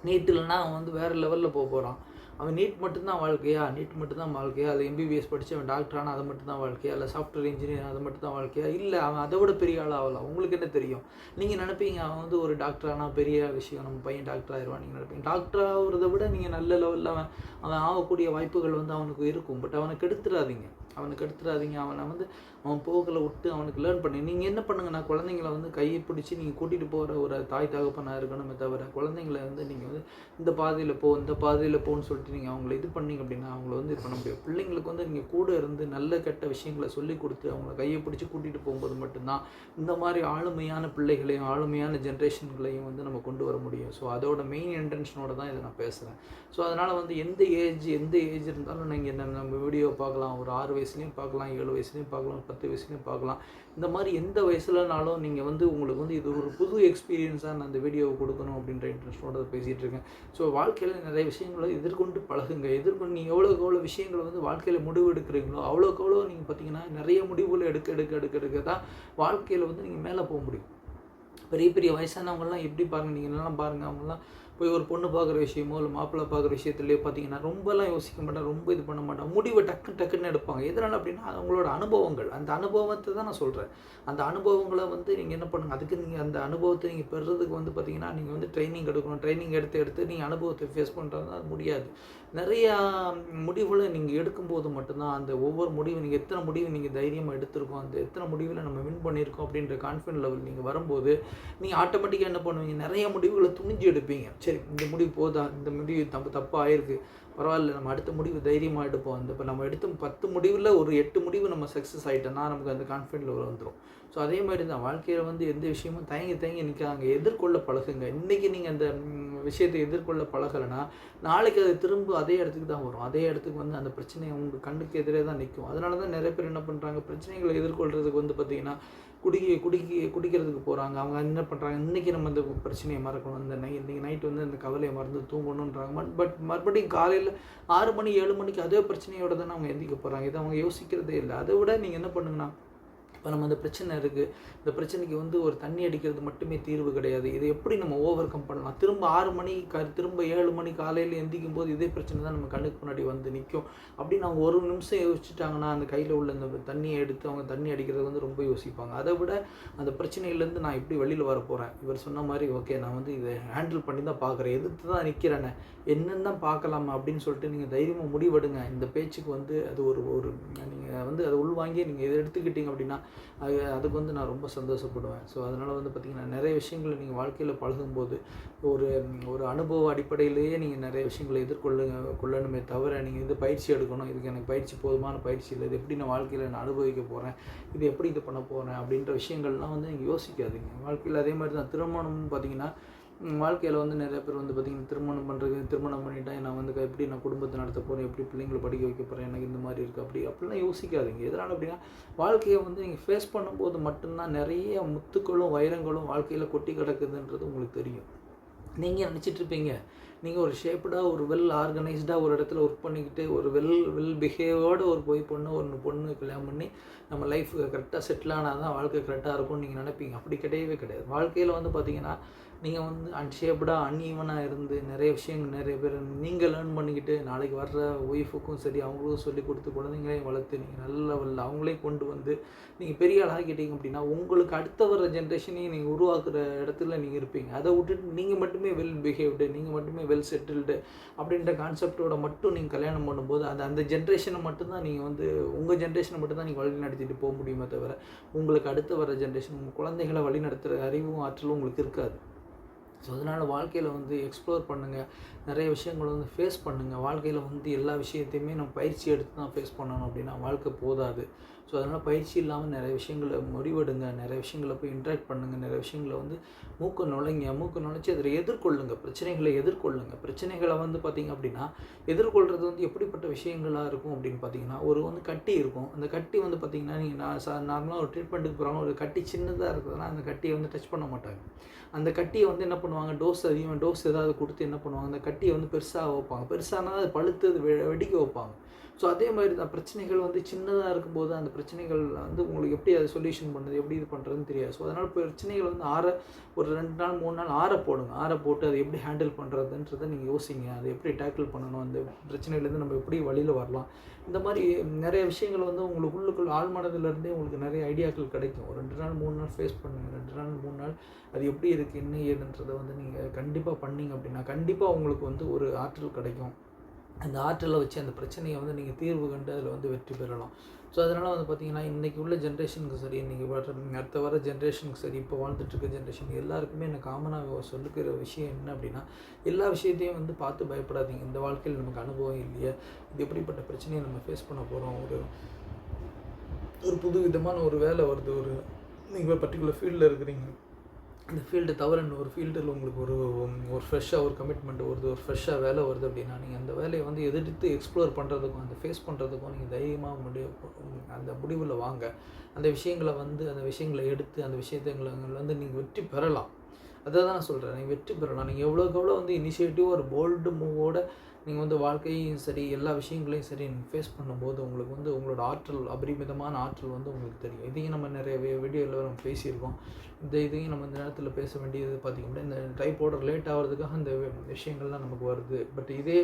நீட் இல்லைன்னா அவன் வந்து வேறு லெவலில் போகிறான். அவன் நீட் மட்டும்தான் வாழ்க்கையா, நீட் மட்டும்தான் வாழ்க்கையா, இல்லை எம்பிபிஎஸ் படித்து அவன் டாக்டர் ஆனால் அது மட்டும்தான் வாழ்க்கையா, இல்லை சாஃப்ட்வேர் இன்ஜினியர் அது மட்டும்தான் வாழ்க்கையா, இல்லை அவன் அதை விட பெரிய ஆள் ஆகலாம். உங்களுக்கு என்ன தெரியும்? நீங்கள் நினைப்பீங்க அவன் வந்து ஒரு டாக்டர் ஆனால் பெரிய விஷயம், நம்ம பையன் டாக்டர் ஆயிடுவான் நீங்கள் நினைப்பீங்க. டாக்டர் ஆகிறத விட நீங்கள் நல்ல லெவலில் அவன் ஆகக்கூடிய வாய்ப்புகள் வந்து அவனுக்கு இருக்கும். பட் அவனை கெடுத்துடாதீங்க. அவனை வந்து அவன் போகலை விட்டு அவனுக்கு லேர்ன் பண்ணி நீங்கள் என்ன பண்ணுங்கன்னா, குழந்தைங்கள வந்து கையை பிடிச்சி நீங்கள் கூட்டிகிட்டு போகிற ஒரு தாய் தகப்பனாக இருக்கணுமே தவிர, குழந்தைங்கள வந்து நீங்கள் வந்து இந்த பாதையில் போன்னு சொல்லிட்டு நீங்கள் அவங்கள இது பண்ணிங்க அப்படின்னா அவங்கள வந்து இது பண்ண முடியும். பிள்ளைங்களுக்கு வந்து நீங்கள் கூட இருந்து நல்ல கெட்ட விஷயங்களை சொல்லி கொடுத்து அவங்கள கையை பிடிச்சி கூட்டிகிட்டு போகும்போது மட்டும்தான் இந்த மாதிரி ஆளுமையான பிள்ளைகளையும் ஆளுமையான ஜென்ரேஷன்களையும் வந்து நம்ம கொண்டு வர முடியும். ஸோ அதோட மெயின் இன்டென்ஷனோட தான் இதை நான் பேசுகிறேன். ஸோ அதனால் வந்து எந்த ஏஜ் இருந்தாலும் நீங்கள் நம்ம வீடியோ பார்க்கலாம். ஒரு 6 வயசுலேயும் பார்க்கலாம், 7 வயசுலேயும் பார்க்கலாம், 10 வயசுலேயும் பார்க்கலாம். இந்த மாதிரி எந்த வயசுலனாலும் நீங்கள் வந்து உங்களுக்கு வந்து இது ஒரு புது எக்ஸ்பீரியன்ஸாக நான் அந்த வீடியோவை கொடுக்கணும் அப்படின்ற இன்ட்ரெஸ்ட்டோட பேசிகிட்டு இருக்கேன். ஸோ வாழ்க்கையில் நிறைய விஷயங்களை எதிர்கொண்டு பழகுங்க. நீங்கள் எவ்வளோ விஷயங்களை வந்து வாழ்க்கையில் முடிவு எடுக்கிறீங்களோ அவ்வளோக்கு நீங்கள் பார்த்தீங்கன்னா நிறைய முடிவுகளை எடுக்க தான் வாழ்க்கையில் வந்து நீங்கள் மேலே போக முடியும். பெரிய வயசானவங்கள்லாம் எப்படி பாருங்கள், நீங்கள் என்னெல்லாம் பாருங்கள், அவங்களாம் போய் ஒரு பொண்ணு பார்க்குற விஷயமோ இல்லை மாப்பிள்ளை பார்க்குற விஷயத்துலேயே பார்த்தீங்கன்னா ரொம்பலாம் யோசிக்க மாட்டாங்க, ரொம்ப இது பண்ண மாட்டாங்க, முடிவை டக்குன்னு எடுப்பாங்க. எதனால் அப்படின்னா அவங்களோட அனுபவங்கள், அந்த அனுபவத்தை தான் நான் சொல்கிறேன். அந்த அனுபவங்களை வந்து நீங்கள் என்ன பண்ணுங்கள், அதுக்கு நீங்கள் அந்த அனுபவத்தை நீங்கள் பெறுறதுக்கு வந்து பார்த்தீங்கன்னா நீங்கள் வந்து ட்ரைனிங் எடுக்கணும். ட்ரைனிங் எடுத்து நீங்கள் அனுபவத்தை ஃபேஸ் பண்ணுறது அது முடியாது. நிறையா முடிவுகளை நீங்கள் எடுக்கும்போது மட்டும்தான் அந்த ஒவ்வொரு முடிவு நீங்கள் எத்தனை முடிவு நீங்கள் தைரியமாக எடுத்திருக்கோம், அந்த எத்தனை முடிவில் நம்ம வின் பண்ணியிருக்கோம் அப்படின்ற கான்ஃபிடன்ட் லெவல் நீங்கள் வரும்போது நீங்கள் ஆட்டோமேட்டிக்காக என்ன பண்ணுவீங்க, நிறைய முடிவுகளை துணிஞ்சு எடுப்பீங்க. சரி, இந்த முடிவு போதா, இந்த முடிவு தப்பாக ஆயிருக்கு, பரவாயில்ல, நம்ம அடுத்த முடிவு தைரியமாக எடுப்போம். இப்போ நம்ம எடுத்த 10 முடிவில் ஒரு 8 முடிவு நம்ம சக்ஸஸ் ஆகிட்டோன்னா நமக்கு அந்த கான்ஃபிடன்ட் லெவல் வந்துடும். ஸோ அதே மாதிரி தான் வாழ்க்கையில் வந்து எந்த விஷயமும் தயங்கி நிற்காங்க, எதிர்கொள்ள பழகுங்க. இன்றைக்கி நீங்கள் அந்த விஷயத்தை எதிர்கொள்ள பழகலைன்னா நாளைக்கு அது திரும்ப அதே இடத்துக்கு தான் வரும். அதே இடத்துக்கு வந்து அந்த பிரச்சனை உங்கள் கண்ணுக்கு எதிரே தான் நிற்கும். அதனால தான் நிறைய பேர் என்ன பண்ணுறாங்க, பிரச்சனைகளை எதிர்கொள்கிறதுக்கு வந்து பார்த்திங்கன்னா குடிக்கிறதுக்கு போகிறாங்க. அவங்க என்ன பண்ணுறாங்க, இன்றைக்கி நம்ம இந்த பிரச்சனையை மறக்கணும், இன்றைக்கி நைட்டு வந்து இந்த கவலையை மறந்து தூங்கணுன்றாங்க. பட் மறுபடியும் காலையில் 6 மணி 7 மணிக்கு அதே பிரச்சனையோடு தானே அவங்க எந்திக்க போகிறாங்க. இதை அவங்க யோசிக்கிறதே இல்லை. அதை விட நீங்கள் என்ன பண்ணுங்கன்னா, இப்போ நம்ம அந்த பிரச்சனை இருக்குது, இந்த பிரச்சனைக்கு வந்து ஒரு தண்ணி அடிக்கிறது மட்டுமே தீர்வு கிடையாது. இதை எப்படி நம்ம ஓவர் கம் பண்ணலாம், திரும்ப 6 மணி திரும்ப 7 மணி காலையில் எந்திக்கும் போது இதே பிரச்சனை தான் நம்ம கண்ணுக்கு முன்னாடி வந்து நிற்கும் அப்படின்னு அவங்க ஒரு நிமிஷம் யோசிச்சுட்டாங்கன்னா அந்த கையில் உள்ள அந்த தண்ணியை எடுத்து அவங்க தண்ணி அடிக்கிறது வந்து ரொம்ப யோசிப்பாங்க. அதை விட அந்த பிரச்சனையிலேருந்து நான் எப்படி வெளியில் வர போகிறேன், இவர் சொன்ன மாதிரி ஓகே நான் வந்து இதை ஹேண்டில் பண்ணி தான் பார்க்குறேன், எதிர்த்து தான் நிற்கிறேன்னு, என்னென்னு தான் பார்க்கலாமா அப்படின்னு சொல்லிட்டு நீங்கள் தைரியமாக முடிவெடுங்க. இந்த பேச்சுக்கு வந்து அது ஒரு நீங்கள் வந்து அதை உள்வாங்கி நீங்கள் இதை எடுத்துக்கிட்டீங்க அப்படின்னா அதுக்கு வந்து நான் ரொம்ப சந்தோஷப்படுவேன். ஸோ அதனால் வந்து பார்த்திங்கன்னா நிறைய விஷயங்களை நீங்கள் வாழ்க்கையில் பழகும்போது ஒரு அனுபவ அடிப்படையிலேயே நீங்கள் நிறைய விஷயங்களை கொள்ளணுமே தவிர நீங்கள் இது பயிற்சி எடுக்கணும், இதுக்கு எனக்கு பயிற்சி போதுமான பயிற்சி இல்லை, இது எப்படி நான் வாழ்க்கையில் நான் அனுபவிக்க போகிறேன், இது எப்படி இது பண்ண போகிறேன் அப்படின்ற விஷயங்கள்லாம் வந்து நீங்கள் யோசிக்காதீங்க. வாழ்க்கையில் அதே மாதிரி தான் திருமணம்னு பார்த்திங்கன்னா வாழ்க்கையில் வந்து நிறைய பேர் வந்து பார்த்திங்கன்னா திருமணம் பண்ணிட்டேன், நான் வந்து எப்படி நான் குடும்பத்தை நடத்த போகிறேன், எப்படி பிள்ளைங்களை படிக்க வைக்க போகிறேன், எனக்கு இந்த மாதிரி இருக்குது அப்படிலாம் யோசிக்காதீங்க. எதனால் அப்படின்னா வாழ்க்கையை வந்து நீங்கள் ஃபேஸ் பண்ணும்போது மட்டும்தான் நிறைய முத்துக்களும் வைரங்களும் வாழ்க்கையில் கொட்டி கிடக்குதுன்றது உங்களுக்கு தெரியும். நீங்கள் நினச்சிட்ருப்பீங்க நீங்கள் ஒரு ஷேப்டாக ஒரு வெல் ஆர்கனைஸ்டாக ஒரு இடத்துல ஒர்க் பண்ணிக்கிட்டு ஒரு வெல் பிஹேவோடு ஒரு பொண்ணு கல்யாணம் பண்ணி நம்ம லைஃப் கரெக்டாக செட்டில் ஆனால் தான் வாழ்க்கை கரெக்டாக இருக்கும்னு நீங்கள் நினைப்பீங்க. அப்படி கிடையவே கிடையாது. வாழ்க்கையில் வந்து பார்த்திங்கன்னா நீங்கள் வந்து அன்ஷேப்டாக அன்ஈவனாக இருந்து நிறைய விஷயங்கள் நிறைய பேர் நீங்கள் லேர்ன் பண்ணிக்கிட்டு நாளைக்கு வர்ற ஒய்ஃபுக்கும் சரி அவங்களுக்கும் சொல்லி கொடுத்து குழந்தைங்களையும் வளர்த்து நீங்கள் நல்ல அவங்களே கொண்டு வந்து நீங்கள் பெரிய ஆளாகிட்டீங்க அப்படின்னா உங்களுக்கு அடுத்த வர ஜென்ரேஷனையும் நீங்கள் உருவாக்குற இடத்துல நீங்கள் இருப்பீங்க. அதை விட்டுட்டு நீங்கள் மட்டுமே வெல் பிஹேவ்டு, நீங்கள் மட்டுமே வெல் செட்டில்டு அப்படின்ற கான்செப்டோட மட்டும் நீங்கள் கல்யாணம் பண்ணும்போது அந்த ஜென்ரேஷனை மட்டும்தான் நீங்கள் வந்து உங்கள் ஜென்ரேஷனை மட்டும்தான் நீங்கள் வழி நடத்திட்டு போக முடியுமே தவிர உங்களுக்கு அடுத்து வர ஜென்ரேஷன் உங்கள் குழந்தைகளை வழி நடத்துகிற அறிவும் ஆற்றலும் உங்களுக்கு இருக்காது. ஸோ அதனால் வாழ்க்கையில் வந்து எக்ஸ்ப்ளோர் பண்ணுங்கள், நிறைய விஷயங்களை வந்து ஃபேஸ் பண்ணுங்கள். வாழ்க்கையில் வந்து எல்லா விஷயத்தையுமே நம்ம பயிற்சி எடுத்து தான் ஃபேஸ் பண்ணணும் அப்படின்னா வாழ்க்கை போதாது. ஸோ அதனால் பயிற்சி இல்லாமல் நிறைய விஷயங்களை முடிவெடுங்க, நிறைய விஷயங்களை போய் இன்ட்ராக்ட் பண்ணுங்கள், நிறைய விஷயங்களை வந்து மூக்கு நுழைச்சி அதில் எதிர்கொள்ளுங்கள், பிரச்சனைகளை எதிர்கொள்ளுங்கள். பிரச்சனைகளை வந்து பார்த்திங்க அப்படின்னா எதிர்கொள்கிறது வந்து எப்படிப்பட்ட விஷயங்களாக இருக்கும் அப்படின்னு பார்த்தீங்கன்னா வந்து கட்டி இருக்கும். அந்த கட்டி வந்து பார்த்திங்கன்னா நீங்கள் நார்மலாக ஒரு ட்ரீட்மெண்ட்டுக்கு போகிறாங்க, ஒரு கட்டி சின்னதாக இருக்குதுன்னா அந்த கட்டியை வந்து டச் பண்ண மாட்டாங்க. அந்த கட்டியை வந்து என்ன பண்ணுவாங்க, டோஸ் ஏதாவது கொடுத்து என்ன பண்ணுவாங்க, அந்த கட்டியை வந்து பெருசாக வைப்பாங்க. பெருசானால் அது பழுத்து அது வெடிக்க வைப்பாங்க. ஸோ அதே மாதிரி தான் பிரச்சனைகள் வந்து சின்னதாக இருக்கும்போது அந்த பிரச்சனைகள் வந்து உங்களுக்கு எப்படி அதை சொல்யூஷன் பண்ணுறது, எப்படி இது பண்ணுறதுன்னு தெரியாது. ஸோ அதனால் பிரச்சனைகள் வந்து ஒரு 2 நாள் 3 நாள் ஆற போட்டு அதை எப்படி ஹேண்டில் பண்ணுறதுன்றதை நீங்கள் யோசிங்க. அதை எப்படி டேக்கிள் பண்ணணும், அந்த பிரச்சனையிலேருந்து நம்ம எப்படி வழியில் வரலாம், இந்த மாதிரி நிறைய விஷயங்கள் வந்து உங்களுக்கு உள்ளுக்குள் ஆழ்மனதிலேருந்தே உங்களுக்கு நிறைய ஐடியாக்கள் கிடைக்கும். ஒரு 2 நாள் 3 நாள் ஃபேஸ் பண்ணுங்கள். 2 நாள் 3 நாள் அது எப்படி இருக்குது என்ன ஏதுன்றதை வந்து நீங்கள் கண்டிப்பாக பண்ணிங்க அப்படின்னா கண்டிப்பாக உங்களுக்கு வந்து ஒரு ஆற்றல் கிடைக்கும். அந்த ஆற்றலை வச்சு அந்த பிரச்சனையை வந்து நீங்கள் தீர்வு கண்டு அதில் வந்து வெற்றி பெறலாம். ஸோ அதனால் வந்து பார்த்திங்கன்னா இன்றைக்கி உள்ள ஜென்ரேஷனுக்கு சரி, இன்றைக்கி அடுத்த வர ஜென்ரேஷனுக்கு சரி, இப்போ வாழ்ந்துட்டுருக்க ஜென்ரேஷன் எல்லாருக்குமே எனக்கு காமனாக சொல்லிக்கிற விஷயம் என்ன அப்படின்னா எல்லா விஷயத்தையும் வந்து பார்த்து பயப்படாதீங்க. இந்த வாழ்க்கையில் நமக்கு அனுபவம் இல்லையா, இது எப்படிப்பட்ட பிரச்சனையை நம்ம ஃபேஸ் பண்ண போகிறோம், ஒரு புது விதமான ஒரு வேலை வருது, நீங்கள் பர்டிகுலர் ஃபீல்டில் இருக்கிறீங்க, இந்த ஃபீல்டு தவிர ஒரு ஃபீல்டில் உங்களுக்கு ஒரு ஃப்ரெஷ்ஷாக ஒரு கமிட்மெண்ட் வருது, ஒரு ஃப்ரெஷ்ஷாக வேலை வருது அப்படின்னா நீங்கள் அந்த வேலையை வந்து எதிர்த்து எக்ஸ்ப்ளோர் பண்ணுறதுக்கும் அந்த ஃபேஸ் பண்ணுறதுக்கும் நீங்கள் தைரியமாக அந்த முடிவில் வாங்க. அந்த விஷயங்களை எடுத்து அந்த விஷயங்களை வந்து நீங்கள் வெற்றி பெறலாம். அதை தான் நான் சொல்கிறேன், நீங்கள் வெற்றி பெறலாம். நீங்கள் எவ்வளோக்கு எவ்வளோ வந்து இனிஷியேட்டிவ் ஒரு போல்டு மூவோட நீங்கள் வந்து வாழ்க்கையும் சரி எல்லா விஷயங்களையும் சரி நீங்கள் ஃபேஸ் பண்ணும்போது உங்களுக்கு வந்து உங்களோட ஆற்றல் அபரிமிதமான ஆற்றல் வந்து உங்களுக்கு தெரியும். இதையும் நம்ம நிறைய வீடியோவில் நம்ம பேசியிருக்கோம். இதையும் நம்ம இந்த நேரத்தில் பேச வேண்டியது பார்த்திங்கன்னா இந்த டைப்போட ரிலேட் ஆகிறதுக்காக இந்த விஷயங்கள்லாம் நமக்கு வருது. பட் இதே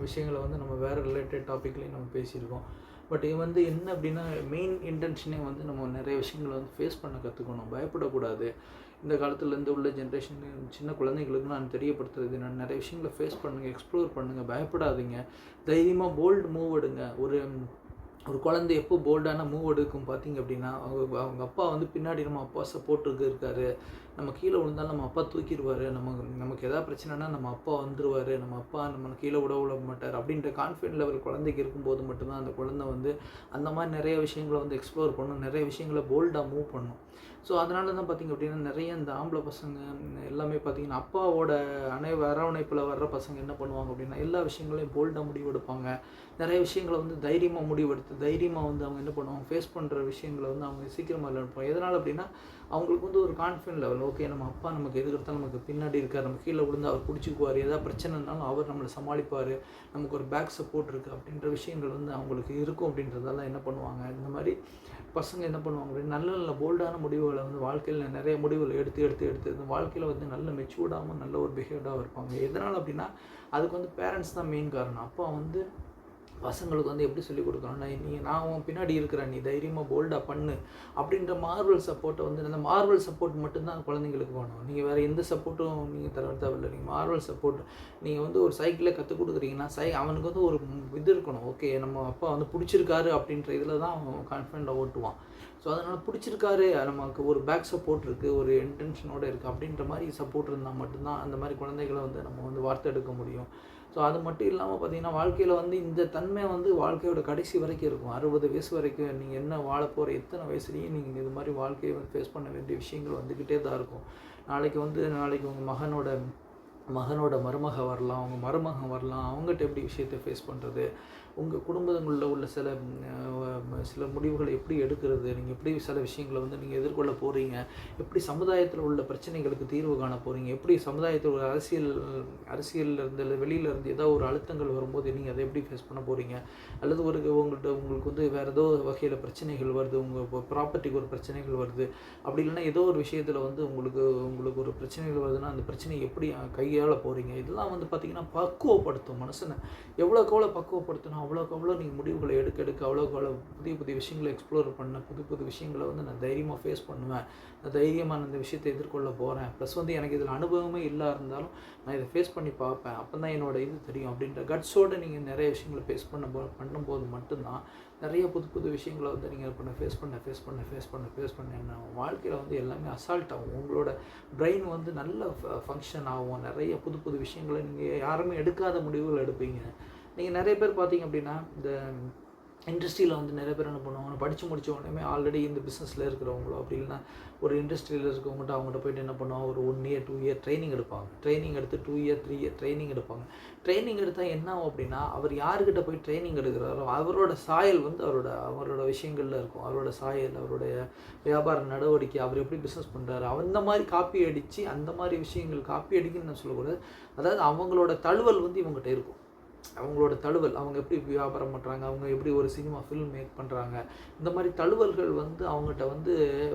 விஷயங்களை வந்து நம்ம வேறு ரிலேட்டட் டாப்பிக்லேயும் நம்ம பேசியிருக்கோம். பட் இது வந்து என்ன அப்படின்னா மெயின் இன்டென்ஷனே வந்து நம்ம நிறைய விஷயங்களை வந்து ஃபேஸ் பண்ண கற்றுக்கணும், பயப்படக்கூடாது. இந்த காலத்துலேருந்து உள்ள ஜென்ரேஷன் சின்ன குழந்தைங்களுக்கு நான் தெரியப்படுத்துறது நான் நிறைய விஷயங்களை ஃபேஸ் பண்ணுங்கள், எக்ஸ்ப்ளோர் பண்ணுங்கள், பயப்படாதீங்க, தைரியமாக போல்டு மூவ் எடுங்க. ஒரு குழந்தை எப்போ போல்டான மூவ் எடுக்கும் பார்த்திங்க அப்படின்னா அவங்க அப்பா வந்து பின்னாடி நம்ம அப்பா சப்போர்ட்டுக்கு இருக்கார், நம்ம கீழே விழுந்தாலும் நம்ம அப்பா தூக்கிடுவார், நமக்கு எதாவது பிரச்சனைனா நம்ம அப்பா வந்துடுவார், நம்ம அப்பா நம்மளை கீழே விட மாட்டார் அப்படின்ற கான்ஃபிடென்ட் லெவல் குழந்தைக்கு இருக்கும்போது மட்டும்தான் அந்த குழந்தை வந்து அந்த மாதிரி நிறைய விஷயங்களை வந்து எக்ஸ்ப்ளோர் பண்ணணும், நிறைய விஷயங்களை போல்டாக மூவ் பண்ணும். ஸோ அதனால தான் பார்த்திங்க அப்படின்னா நிறைய இந்த ஆம்பளை பசங்க எல்லாமே பார்த்திங்கன்னா அப்பாவோட அரவணைப்பில் வர்ற பசங்க என்ன பண்ணுவாங்க அப்படின்னா எல்லா விஷயங்களையும் போல்டாக முடிவெடுப்பாங்க. நிறைய விஷயங்களை வந்து தைரியமாக முடிவெடுத்து தைரியமாக வந்து அவங்க என்ன பண்ணுவாங்க ஃபேஸ் பண்ணுற விஷயங்களை வந்து அவங்க சீக்கிரமாக எடுப்பாங்க. எதனால் அப்படின்னா அவங்களுக்கு வந்து ஒரு கான்ஃபிடென்ட் லெவல், ஓகே நம்ம அப்பா நமக்கு எதுக்கெடுத்தாலும் நமக்கு பின்னாடி இருக்கார், நம்ம கீழே விழுந்து அவர் பிடிச்சிக்குவார், ஏதாவது பிரச்சனைனாலும் அவர் நம்மளை சமாளிப்பார், நமக்கு ஒரு பேக் சப்போர்ட் இருக்குது அப்படின்ற விஷயங்கள் வந்து அவங்களுக்கு இருக்கும். அப்படின்றதால என்ன பண்ணுவாங்க இந்த மாதிரி பசங்க என்ன பண்ணுவாங்க அப்படின்னா நல்ல போல்டான முடிவுகளை வந்து வாழ்க்கையில் நிறைய முடிவுகளை எடுத்து இந்த வாழ்க்கையில் வந்து நல்ல மெச்சூர்டாகவும் நல்ல ஒரு பிஹேவ்டாகவும் இருப்பாங்க. எதனால் அப்படின்னா அதுக்கு வந்து பேரண்ட்ஸ் தான் மெயின் காரணம். அப்பா வந்து பசங்களுக்கு வந்து எப்படி சொல்லிக் கொடுக்கணும்னா நான் உன் பின்னாடி இருக்கிறேன், நீ தைரியமாக போல்டாக பண்ணு அப்படின்ற மார்வல் சப்போர்ட்டை வந்து அந்த மார்வல் சப்போர்ட் மட்டும்தான் குழந்தைங்களுக்கு வேணும். நீங்கள் வேறு எந்த சப்போர்ட்டும் நீங்கள் தேவையில்லை. நீங்கள் மார்வல் சப்போர்ட் நீங்கள் வந்து ஒரு சைக்கிளை கற்றுக் கொடுக்குறீங்கன்னா அவனுக்கு வந்து ஒரு இது இருக்கணும், ஓகே நம்ம அப்பா வந்து பிடிச்சிருக்காரு அப்படின்ற இதில் தான் அவன் கான்ஃபிடென்ட்டாக ஓட்டுவான். ஸோ அதனால் பிடிச்சிருக்காரு, நமக்கு ஒரு பேக் சப்போர்ட் இருக்குது, ஒரு இன்டென்ஷனோடு இருக்குது அப்படின்ற மாதிரி சப்போர்ட் இருந்தால் மட்டும்தான் அந்த மாதிரி குழந்தைகளை வந்து நம்ம வந்து வார்த்தெடுக்க முடியும். ஸோ அது மட்டும் இல்லாமல் பார்த்திங்கன்னா வாழ்க்கையில் வந்து இந்த தன்மை வந்து வாழ்க்கையோட கடைசி வரைக்கும் இருக்கும். 60 வயசு வரைக்கும் நீங்கள் என்ன வாழ போகிற எத்தனை வயசுலேயும் நீங்கள் இது மாதிரி வாழ்க்கையை வந்து ஃபேஸ் பண்ண வேண்டிய விஷயங்கள் வந்துக்கிட்டே தான் இருக்கும். நாளைக்கு உங்கள் மகனோட மருமக வரலாம், அவங்க மருமகன் வரலாம். அவங்ககிட்ட எப்படி விஷயத்தை ஃபேஸ் பண்ணுறது, உங்கள் குடும்பங்களில் உள்ள சில முடிவுகளை எப்படி எடுக்கிறது, நீங்கள் எப்படி சில விஷயங்களை நீங்கள் எதிர்கொள்ள போகிறீங்க, எப்படி சமுதாயத்தில் உள்ள பிரச்சனைகளுக்கு தீர்வு காண போகிறீங்க, எப்படி சமுதாயத்தில் ஒரு அரசியலில் இருந்து வெளியில் இருந்து ஏதோ ஒரு அழுத்தங்கள் வரும்போது நீங்கள் அதை எப்படி ஃபேஸ் பண்ண போகிறீங்க, அல்லது உங்களுக்கு வேறு ஏதோ வகையில் பிரச்சனைகள் வருது, உங்கள் ப்ராப்பர்ட்டிக்கு ஒரு பிரச்சனைகள் வருது, அப்படி இல்லைன்னா ஏதோ ஒரு விஷயத்தில் உங்களுக்கு ஒரு பிரச்சனைகள் வருதுன்னா அந்த பிரச்சனையை எப்படி கையாள போகிறீங்க. இதெல்லாம் பார்த்திங்கன்னா பக்குவப்படுத்தும் மனுஷனை. எவ்வளோக்கு எவ்வளோ பக்குவப்படுத்தணும் அவ்வளோக்கு அவ்வளோ நீங்கள் முடிவுகளை எடுக்க அவ்வளோக்கு அவ்வளோ புதிய விஷயங்களை எக்ஸ்ப்ளோர் பண்ண புது விஷயங்களை நான் தைரியமாக ஃபேஸ் பண்ணுவேன், நான் தைரியமாக நான் இந்த விஷயத்தை எதிர்கொள்ள போகிறேன். ப்ளஸ் எனக்கு இதில் அனுபவமே இல்லை இருந்தாலும் நான் இதை ஃபேஸ் பண்ணி பார்ப்பேன், அப்போ தான் என்னோட இது தெரியும் அப்படின்ற கட்ஸோடு நீங்கள் நிறைய விஷயங்களை ஃபேஸ் பண்ணும்போது மட்டும்தான் நிறைய புது விஷயங்களை நீங்கள் ஃபேஸ் பண்ண என்ன வாழ்க்கையில் எல்லாமே அசால்ட் ஆகும். உங்களோட பிரெயின் நல்ல ஃபங்க்ஷன் ஆகும். நிறைய புது விஷயங்களை நீங்கள் யாருமே எடுக்காத முடிவுகள் எடுப்பீங்க. நீங்கள் நிறைய பேர் பார்த்தீங்க அப்படின்னா இந்த இண்டஸ்ட்ரியில் நிறைய பேர் என்ன பண்ணுவாங்க, படித்து முடித்த உடனே ஆல்ரெடி இந்த பிஸ்னஸில் இருக்கிறவங்களோ அப்படி இல்லைன்னா ஒரு இண்டஸ்ட்ரியில் அவங்ககிட்ட போய்ட்டு என்ன பண்ணுவாங்க, ஒரு 1 year 2 year ட்ரைனிங் எடுப்பாங்க. ட்ரைனிங் எடுத்து 2 year 3 year ட்ரைனிங் எடுப்பாங்க. ட்ரைனிங் எடுத்தால் என்ன ஆகும் அப்படின்னா, அவர் யாருக்கிட்ட போய் ட்ரைனிங் எடுக்கிறாரோ அவரோட சாயல் அவரோட விஷயங்களில் இருக்கும். அவரோட சாயல், அவருடைய வியாபார நடவடிக்கை, அவர் எப்படி பிஸ்னஸ் பண்ணுறாரு, அந்த மாதிரி காப்பி அடித்து அந்த மாதிரி விஷயங்கள் காப்பி அடிக்குன்னு நான் சொல்லக்கூடாது. அதாவது அவங்களோட தழுவல் இவங்ககிட்ட இருக்கும். அவங்களோட தழுவல், அவங்க எப்படி வியாபாரம் பண்ணுறாங்க, அவங்க எப்படி ஒரு சினிமா ஃபில்ம் மேக் பண்ணுறாங்க, இந்த மாதிரி தழுவல்கள் அவங்ககிட்ட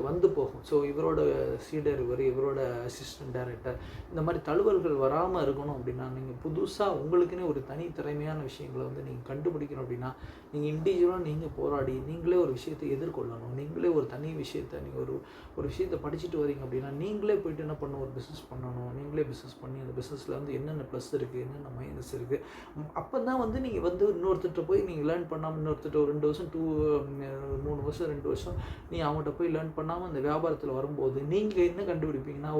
வந்து போகும். ஸோ இவரோட சீடர் இவரோட அசிஸ்டன்ட் டைரக்டர், இந்த மாதிரி தழுவல்கள் வராமல் இருக்கணும் அப்படின்னா நீங்கள் புதுசாக உங்களுக்குன்னே ஒரு தனி திறமையான விஷயங்களை நீங்கள் கண்டுபிடிக்கணும் அப்படின்னா நீங்கள் இண்டிவிஜுவலாக நீங்கள் போராடி நீங்களே ஒரு விஷயத்தை எதிர்கொள்ளணும். நீங்களே ஒரு தனி விஷயத்தை நீங்கள் ஒரு விஷயத்தை படிச்சுட்டு வரீங்க அப்படின்னா நீங்களே போய்ட்டு என்ன பண்ணணும், ஒரு பிஸ்னஸ் பண்ணணும். நீங்களே பிஸ்னஸ் பண்ணி அந்த பிஸ்னஸில் என்னென்ன ப்ளஸ் இருக்குது, என்னென்ன மைனஸ் இருக்குது, அப்போ தான் நீங்கள் இன்னொருத்தர்கிட்ட போய் நீங்கள் லேர்ன் பண்ணாமல் இன்னொருத்தர் ஒரு 2 வருஷம் 3 வருஷம் 2 வருஷம் நீ அவங்ககிட்ட போய் லேர்ன் பண்ணாமல் அந்த வியாபாரத்தில் வரும்போது நீங்கள் என்ன கண்டுபிடிப்பீங்கன்னா,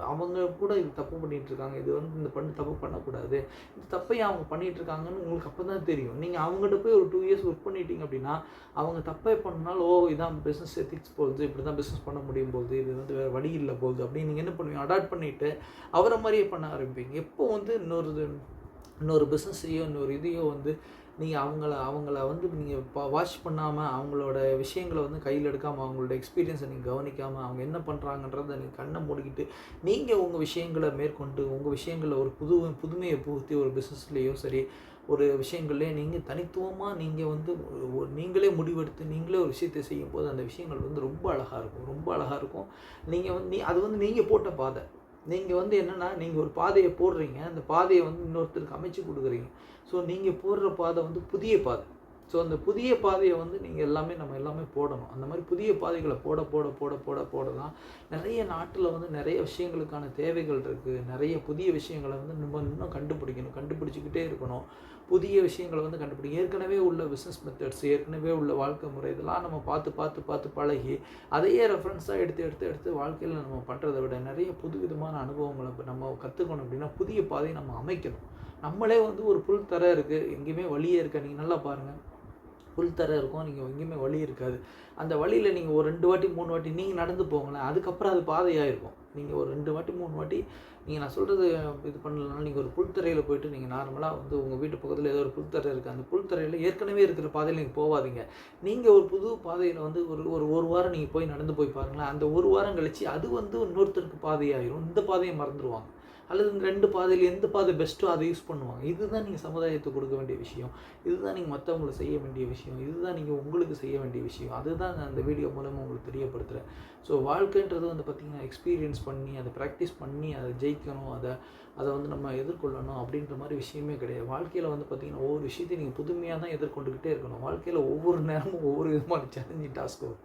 அவங்க கூட இது தப்பு பண்ணிகிட்டு இருக்காங்க, இது இந்த தப்பு பண்ணக்கூடாது, இந்த தப்பை அவங்க பண்ணிகிட்டு இருக்காங்கன்னு உங்களுக்கு அப்போ தான் தெரியும். நீங்கள் அவங்ககிட்ட போய் ஒரு 2 years ஒர்க் பண்ணிட்டீங்க அப்படின்னா அவங்க தப்பே பண்ணாலும் இதான் பிஸ்னஸ் எத்திக்ஸ் போகுது, இப்படி தான் பிஸ்னஸ் பண்ண முடியும் போகுது, இது வேறு வழி இல்லை போகுது அப்படின்னு நீங்கள் என்ன பண்ணுவீங்க, அடாப்ட் பண்ணிவிட்டு அவரை மாதிரியே பண்ண ஆரம்பிப்பீங்க. எப்போ இன்னொரு பிஸ்னஸையோ இன்னொரு இதையோ நீங்கள் அவங்கள நீங்கள் வாட்ச் பண்ணாமல் அவங்களோட விஷயங்களை கையில் எடுக்காமல் அவங்களோட எக்ஸ்பீரியன்ஸை நீங்கள் கவனிக்காமல் அவங்க என்ன பண்ணுறாங்கன்றதை நீங்கள் கண்ணை மூடிக்கிட்டு நீங்கள் உங்கள் விஷயங்களை மேற்கொண்டு உங்கள் விஷயங்களில் ஒரு புதுமையை புகுத்தி ஒரு பிஸ்னஸ்லேயோ சரி ஒரு விஷயங்கள்லேயே நீங்கள் தனித்துவமாக நீங்கள் நீங்களே முடிவெடுத்து நீங்களே ஒரு விஷயத்தை செய்யும்போது அந்த விஷயங்கள் ரொம்ப அழகாக இருக்கும். நீங்கள் அது நீங்கள் போட்ட பாதை. நீங்கள் என்னென்னா நீங்கள் ஒரு பாதையை போடுறீங்க, அந்த பாதையை இன்னொருத்தருக்கு அமைச்சு கொடுக்குறீங்க. ஸோ நீங்கள் போடுற பாதை புதிய பாதை. ஸோ அந்த புதிய பாதையை நீங்கள் நம்ம எல்லாமே போடணும். அந்த மாதிரி புதிய பாதைகளை போட தான் நிறைய நாட்டில் நிறைய விஷயங்களுக்கான தேவைகள் இருக்குது. நிறைய புதிய விஷயங்களை நம்ம இன்னும் கண்டுபிடிச்சிக்கிட்டே இருக்கணும். புதிய விஷயங்களை கண்டுபிடிக்கும். ஏற்கனவே உள்ள பிஸ்னஸ் மெத்தட்ஸ், ஏற்கனவே உள்ள வாழ்க்கை முறை, இதெல்லாம் நம்ம பார்த்து பழகி அதையே ரெஃபரன்ஸாக எடுத்து வாழ்க்கையில் நம்ம பண்ணுறதை விட நிறைய புதுவிதமான அனுபவங்களை நம்ம கற்றுக்கணும் அப்படின்னா புதிய பாதையை நம்ம அமைக்கணும். நம்மளே ஒரு புல் தரை இருக்குது, எங்கேயுமே வழியே இருக்க. நீங்கள் நல்லா பாருங்கள், புல் தரை இருக்கும், நீங்கள் எங்கேயுமே வழி இருக்காது. அந்த வழியில் நீங்கள் ஒரு 2 வாட்டி 3 வாட்டி நீங்கள் நடந்து போங்களேன், அதுக்கப்புறம் அது பாதையாக இருக்கும். நீங்கள் ஒரு 2 வாட்டி 3 வாட்டி நீங்கள் நான் சொல்கிறது இது பண்ணலனாலும் நீங்கள் ஒரு புல்தரையில் போய்ட்டு நீங்கள் நார்மலாக உங்கள் வீட்டு பக்கத்தில் ஏதோ ஒரு புல்தரை இருக்குது, அந்த புல்தரையில் ஏற்கனவே இருக்கிற பாதையில் நீங்கள் போகாதீங்க. நீங்கள் ஒரு புது பாதையில் ஒரு வாரம் நீங்கள் போய் நடந்து போய் பாருங்களேன். அந்த ஒரு வாரம் கழித்து அது இன்னொருத்தருக்கு பாதையாயிரும். இந்த பாதையை மறந்துடுவாங்க. அல்லது இந்த 2 பாதையில் எந்த பாதை பெஸ்ட்டோ அதை யூஸ் பண்ணுவாங்க. இதுதான் நீங்கள் சமுதாயத்துக்கு கொடுக்க வேண்டிய விஷயம், இதுதான் நீங்கள் மற்றவங்களுக்கு செய்ய வேண்டிய விஷயம், இதுதான் நீங்கள் உங்களுக்கு செய்ய வேண்டிய விஷயம். அதுதான் நான் அந்த வீடியோ மூலமாக உங்களுக்கு தெரியப்படுத்துகிறேன். ஸோ வாழ்க்கைன்றது பார்த்திங்கன்னா எக்ஸ்பீரியன்ஸ் பண்ணி அதை ப்ராக்டிஸ் பண்ணி அதை ஜெயிக்கணும், அதை நம்ம எதிர்கொள்ளணும் அப்படின்ற மாதிரி விஷயமே கிடையாது. வாழ்க்கையில் பார்த்திங்கன்னா ஒவ்வொரு விஷயத்தையும் நீங்கள் புதுமையாக தான் எதிர்கொண்டுக்கிட்டே இருக்கணும். வாழ்க்கையில் ஒவ்வொரு நேரமும் ஒவ்வொரு விதமான சேலஞ்சிங் டாஸ்க் வரும்.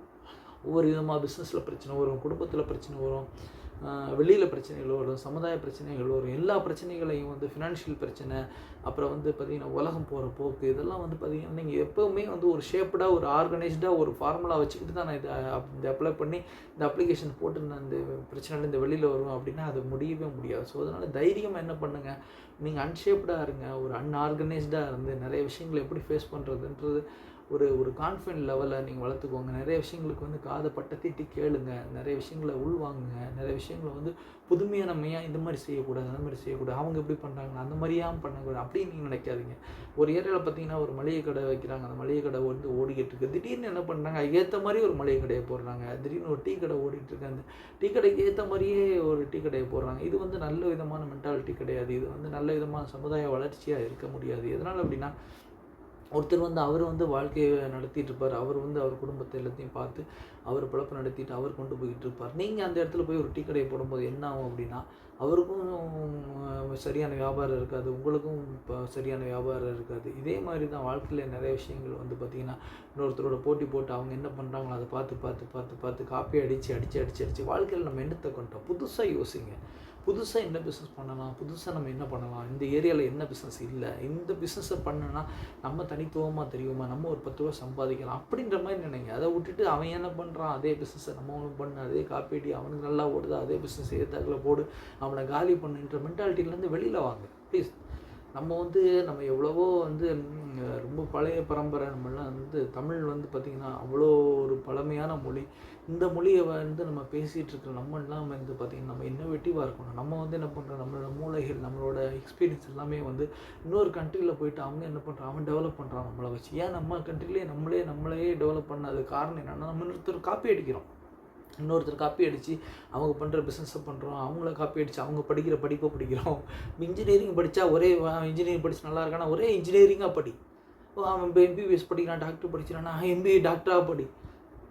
ஒவ்வொரு விதமாக பிஸ்னஸில் பிரச்சனை வரும், குடும்பத்தில் பிரச்சனை வரும், வெளியில் பிரச்சனைகள் வரும், சமுதாய பிரச்சனைகள் வரும். எல்லா பிரச்சனைகளையும் ஃபினான்ஷியல் பிரச்சனை, அப்புறம் பார்த்திங்கன்னா உலகம் போகிற போக்கு, இதெல்லாம் பார்த்திங்கன்னா நீங்கள் எப்போவுமே ஒரு ஷேப்டாக ஒரு ஆர்கனைஸ்டாக ஒரு ஃபார்முலா வச்சுக்கிட்டு தான் நான் இதை அப்ளை பண்ணி இந்த அப்ளிகேஷன் போட்டு நான் இந்த பிரச்சனையில் இந்த வெளியில் வருவேன் அப்படின்னா அது முடியவே முடியாது. ஸோ அதனால் தைரியமாக என்ன பண்ணுங்கள், நீங்கள் அன்ஷேப்டாக இருங்க, ஒரு அன்ஆர்கனைஸ்டாக இருந்து நிறைய விஷயங்களை எப்படி ஃபேஸ் பண்ணுறதுன்றது ஒரு ஒரு கான்ஃபிடென்ட் லெவலில் நீங்கள் வளர்த்துக்கோங்க. நிறைய விஷயங்களுக்கு வந்து காதை பட்டை தீட்டி கேளுங்க, நிறைய விஷயங்களை உள்வாங்குங்க, நிறைய விஷயங்களை வந்து புதுமையாக நம்ம ஏன் இந்த மாதிரி செய்யக்கூடாது, அந்த மாதிரி செய்யக்கூடாது, அவங்க எப்படி பண்ணுறாங்க அந்த மாதிரியாம் பண்ணக்கூடாது அப்படின்னு நீங்கள் நினைக்காதீங்க. ஒரு ஏரியாவில் பார்த்தீங்கன்னா ஒரு மளிகை கடை வைக்கிறாங்க, அந்த மளிகை கடை வந்து ஓடிக்கிட்டு இருக்குது. திடீர்னு என்ன பண்ணுறாங்க, ஏற்ற மாதிரி ஒரு மளிகை கடையை போடுறாங்க. திடீர்னு ஒரு டீ கடை ஓடிட்டுருக்கு, அந்த டீ கடைக்கு ஏற்ற மாதிரியே ஒரு டீ கடையை போடுறாங்க. இது வந்து நல்ல விதமான மென்டாலிட்டி கிடையாது. இது வந்து நல்ல விதமான சமுதாய வளர்ச்சியாக இருக்க முடியாது. எதனால் அப்படின்னா, ஒருத்தர் வந்து அவர் வந்து வாழ்க்கையை நடத்திட்டு இருப்பார், அவர் வந்து அவர் குடும்பத்தை எல்லாத்தையும் பார்த்து அவர் பிழப்பு நடத்திட்டு அவர் கொண்டு போய்கிட்டு இருப்பார். நீங்கள் அந்த இடத்துல போய் ஒரு டீ கடையை போடும்போது என்ன ஆகும் அப்படின்னா, அவருக்கும் சரியான வியாபாரம் இருக்காது, உங்களுக்கும் இப்போ சரியான வியாபாரம் இருக்காது. இதே மாதிரி தான் வாழ்க்கையில் நிறைய விஷயங்கள் வந்து பார்த்திங்கன்னா, இன்னொருத்தரோட போட்டி போட்டு அவங்க என்ன பண்ணுறாங்களோ அதை பார்த்து பார்த்து பார்த்து பார்த்து காப்பி அடித்து வாழ்க்கையில் நம்ம என்னத்தை கொண்டோம். புதுசாக யோசிங்க, புதுசாக என்ன பிஸ்னஸ் பண்ணலாம், புதுசாக நம்ம என்ன பண்ணலாம், இந்த ஏரியாவில் என்ன பிஸ்னஸ் இல்லை, இந்த பிஸ்னஸை பண்ணனா நம்ம தனித்துவமாக தெரியுமா, நம்ம ஒரு 10 ரூபா சம்பாதிக்கலாம் அப்படின்ற மாதிரி நினைங்க. அதை விட்டுட்டு அவன் என்ன பண்ணுறான் அதே பிஸ்னஸை நம்ம ஒன்று பண்ணு, அதே காப்பீடி அவனுக்கு நல்லா ஓடுதா அதே பிஸ்னஸ் ஏத்தாக்கில் போடு, அவனை காலி பண்ணுன்ற மென்டாலிட்டிலேருந்து வெளியில் வாங்க ப்ளீஸ். நம்ம எவ்வளவோ வந்து ரொம்ப பழைய பரம்பரை, நம்மளாம் வந்து தமிழ் வந்து பார்த்திங்கன்னா அவ்வளோ ஒரு பழமையான மொழி. இந்த மொழியை வந்து நம்ம பேசிகிட்டு இருக்கிற நம்மளாம் வந்து பார்த்திங்கன்னா நம்ம இன்னோவேட்டிவாக இருக்கணும். நம்ம வந்து என்ன பண்ணுறோம், நம்மளோட மூளைகள் நம்மளோட எக்ஸ்பீரியன்ஸ் எல்லாமே வந்து இன்னொரு கண்ட்ரியில் போயிட்டு அவங்க என்ன பண்ணுறான், அவன் டெவலப் பண்ணுறான் நம்மளை வச்சு. ஏன் நம்ம கண்ட்ரிலேயே நம்மளே டெவலப் பண்ணது காரணம் என்னென்னா, நம்ம இன்னொருத்தர் காப்பி அடிக்கிறோம். இன்னொருத்தர் காப்பி அடித்து அவங்க பண்ணுற பிஸ்னஸை பண்ணுறோம், அவங்கள காப்பி அடித்து அவங்க படிக்கிற படிப்பை படிக்கிறோம். இன்ஜினியரிங் படித்தா ஒரே இன்ஜினியரிங் படித்து நல்லா இருக்கானா ஒரே இன்ஜினியரிங்காக படி, அவன் இப்போ எம்பிபிஎஸ் படிக்கிறான், டாக்டர் படிக்கிறானா எம்பிஏ டாக்டராக படி.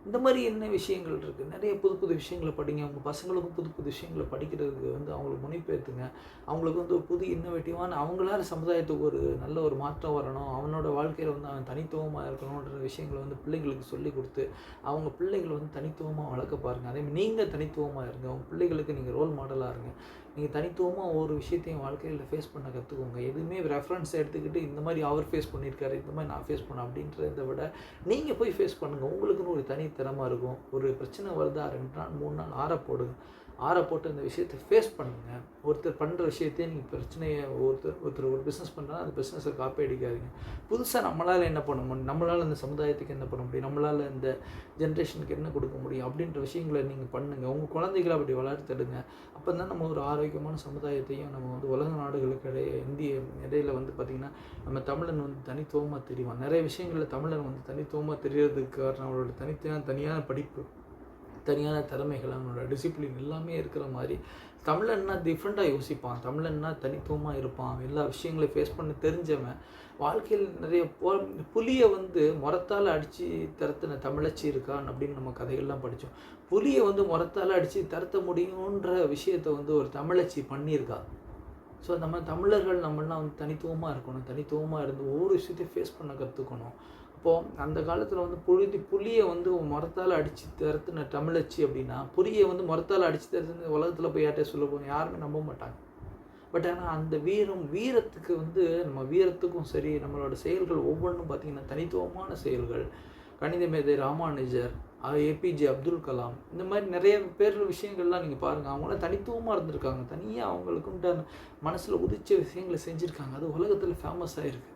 இந்த மாதிரி என்ன விஷயங்கள் இருக்குது, நிறைய புது புது விஷயங்களை படிங்க. உங்கள் பசங்களுக்கும் புது புது விஷயங்களை படிக்கிறதுக்கு வந்து அவங்களுக்கு முனைப்பேற்றுங்க. அவங்களுக்கு வந்து ஒரு புது இன்னோவேட்டிவான, அவங்களால சமுதாயத்துக்கு ஒரு நல்ல ஒரு மாற்றம் வரணும், அவனோட வாழ்க்கையில் வந்து அவன் தனித்துவமாக இருக்கணுன்ற விஷயங்களை வந்து பிள்ளைங்களுக்கு சொல்லி கொடுத்து அவங்க பிள்ளைகளை வந்து தனித்துவமாக வளர்க்க பாருங்கள். அதேமாதிரி நீங்கள் தனித்துவமாக இருங்க, உங்கள் பிள்ளைகளுக்கு நீங்கள் ரோல் மாடலாக இருங்க. நீங்கள் தனித்துவமாக ஒவ்வொரு விஷயத்தையும் வாழ்க்கையில் ஃபேஸ் பண்ண கற்றுக்கோங்க. எதுவுமே ரெஃபரன்ஸ் எடுத்துக்கிட்டு இந்த மாதிரி அவர் ஃபேஸ் பண்ணியிருக்காரு, இந்த மாதிரி நான் ஃபேஸ் பண்ணேன் அப்படின்றத விட நீங்கள் போய் ஃபேஸ் பண்ணுங்கள். உங்களுக்குன்னு ஒரு தனி திறமை இருக்கும். ஒரு பிரச்சனை வருதா 2 நாள் 3 நாள் ஆற போட்டு அந்த விஷயத்தை ஃபேஸ் பண்ணுங்கள். ஒருத்தர் பண்ணுற விஷயத்தையே நீங்கள் பிரச்சனையை ஒருத்தர் ஒரு பிஸ்னஸ் பண்ணுறாங்க, அந்த பிஸ்னஸை காப்பி அடிக்காதீங்க. புதுசாக நம்மளால் என்ன பண்ண முடியும், நம்மளால் இந்த சமுதாயத்துக்கு என்ன பண்ண முடியும், நம்மளால் இந்த ஜென்ரேஷனுக்கு என்ன கொடுக்க முடியும் அப்படின்ற விஷயங்களை நீங்கள் பண்ணுங்கள். உங்கள் குழந்தைகளை அப்படி வளர்த்தெடுங்க. அப்போ தான் நம்ம ஒரு ஆரோக்கியமான சமுதாயத்தையும் நம்ம வந்து உலக நாடுகளுக்கு இடையில வந்து பார்த்திங்கன்னா நம்ம தமிழன் வந்து தனித்துவமாக தெரியும். நிறைய விஷயங்களில் தமிழன் வந்து தனித்துவமாக தெரியறதுக்கு காரணம் அவரோட தனியான படிப்பு, தனியான திறமைகள், அவனோட டிசிப்ளின் எல்லாமே இருக்கிற மாதிரி தமிழன்னா டிஃப்ரெண்ட்டாக யோசிப்பான், தமிழன்னா தனித்துவமாக இருப்பான், எல்லா விஷயங்களையும் ஃபேஸ் பண்ண தெரிஞ்சவன். வாழ்க்கையில் நிறைய புலியை வந்து முறத்தால் அடித்து திறத்தின தமிழச்சி இருக்கான் அப்படின்னு நம்ம கதைகள்லாம் படித்தோம். புலியை வந்து முறத்தால் அடித்து திறத்த முடியுன்ற விஷயத்தை வந்து ஒரு தமிழச்சி பண்ணியிருக்கா. ஸோ நம்ம தமிழர்கள் நம்மளாம் வந்து தனித்துவமாக இருக்கணும், தனித்துவமாக இருந்து ஒவ்வொரு விஷயத்தையும் ஃபேஸ் பண்ண கற்றுக்கணும். அப்போது அந்த காலத்தில் வந்து புலியை வந்து மரத்தால் அடித்து திறத்துன தமிழச்சி அப்படின்னா, புலியை வந்து மரத்தால் அடித்து திறத்துன உலகத்தில் போய் யார்கிட்ட சொல்ல போகும், யாருமே நம்ப மாட்டாங்க. பட் ஆனால் அந்த வீரத்துக்கு வந்து நம்ம வீரத்துக்கும் சரி, நம்மளோட செயல்கள் ஒவ்வொன்றும் பார்த்திங்கன்னா தனித்துவமான செயல்கள். கணித மேதை ராமானுஜர், ஏபிஜே அப்துல் கலாம், இந்த மாதிரி நிறைய பேர் விஷயங்கள்லாம் நீங்கள் பாருங்கள். அவங்களாம் தனித்துவமாக இருந்திருக்காங்க, தனியாக அவங்களுக்குன்ற மனசில் உதிச்ச விஷயங்களை செஞ்சுருக்காங்க. அது உலகத்தில் ஃபேமஸ் ஆகிருக்கு.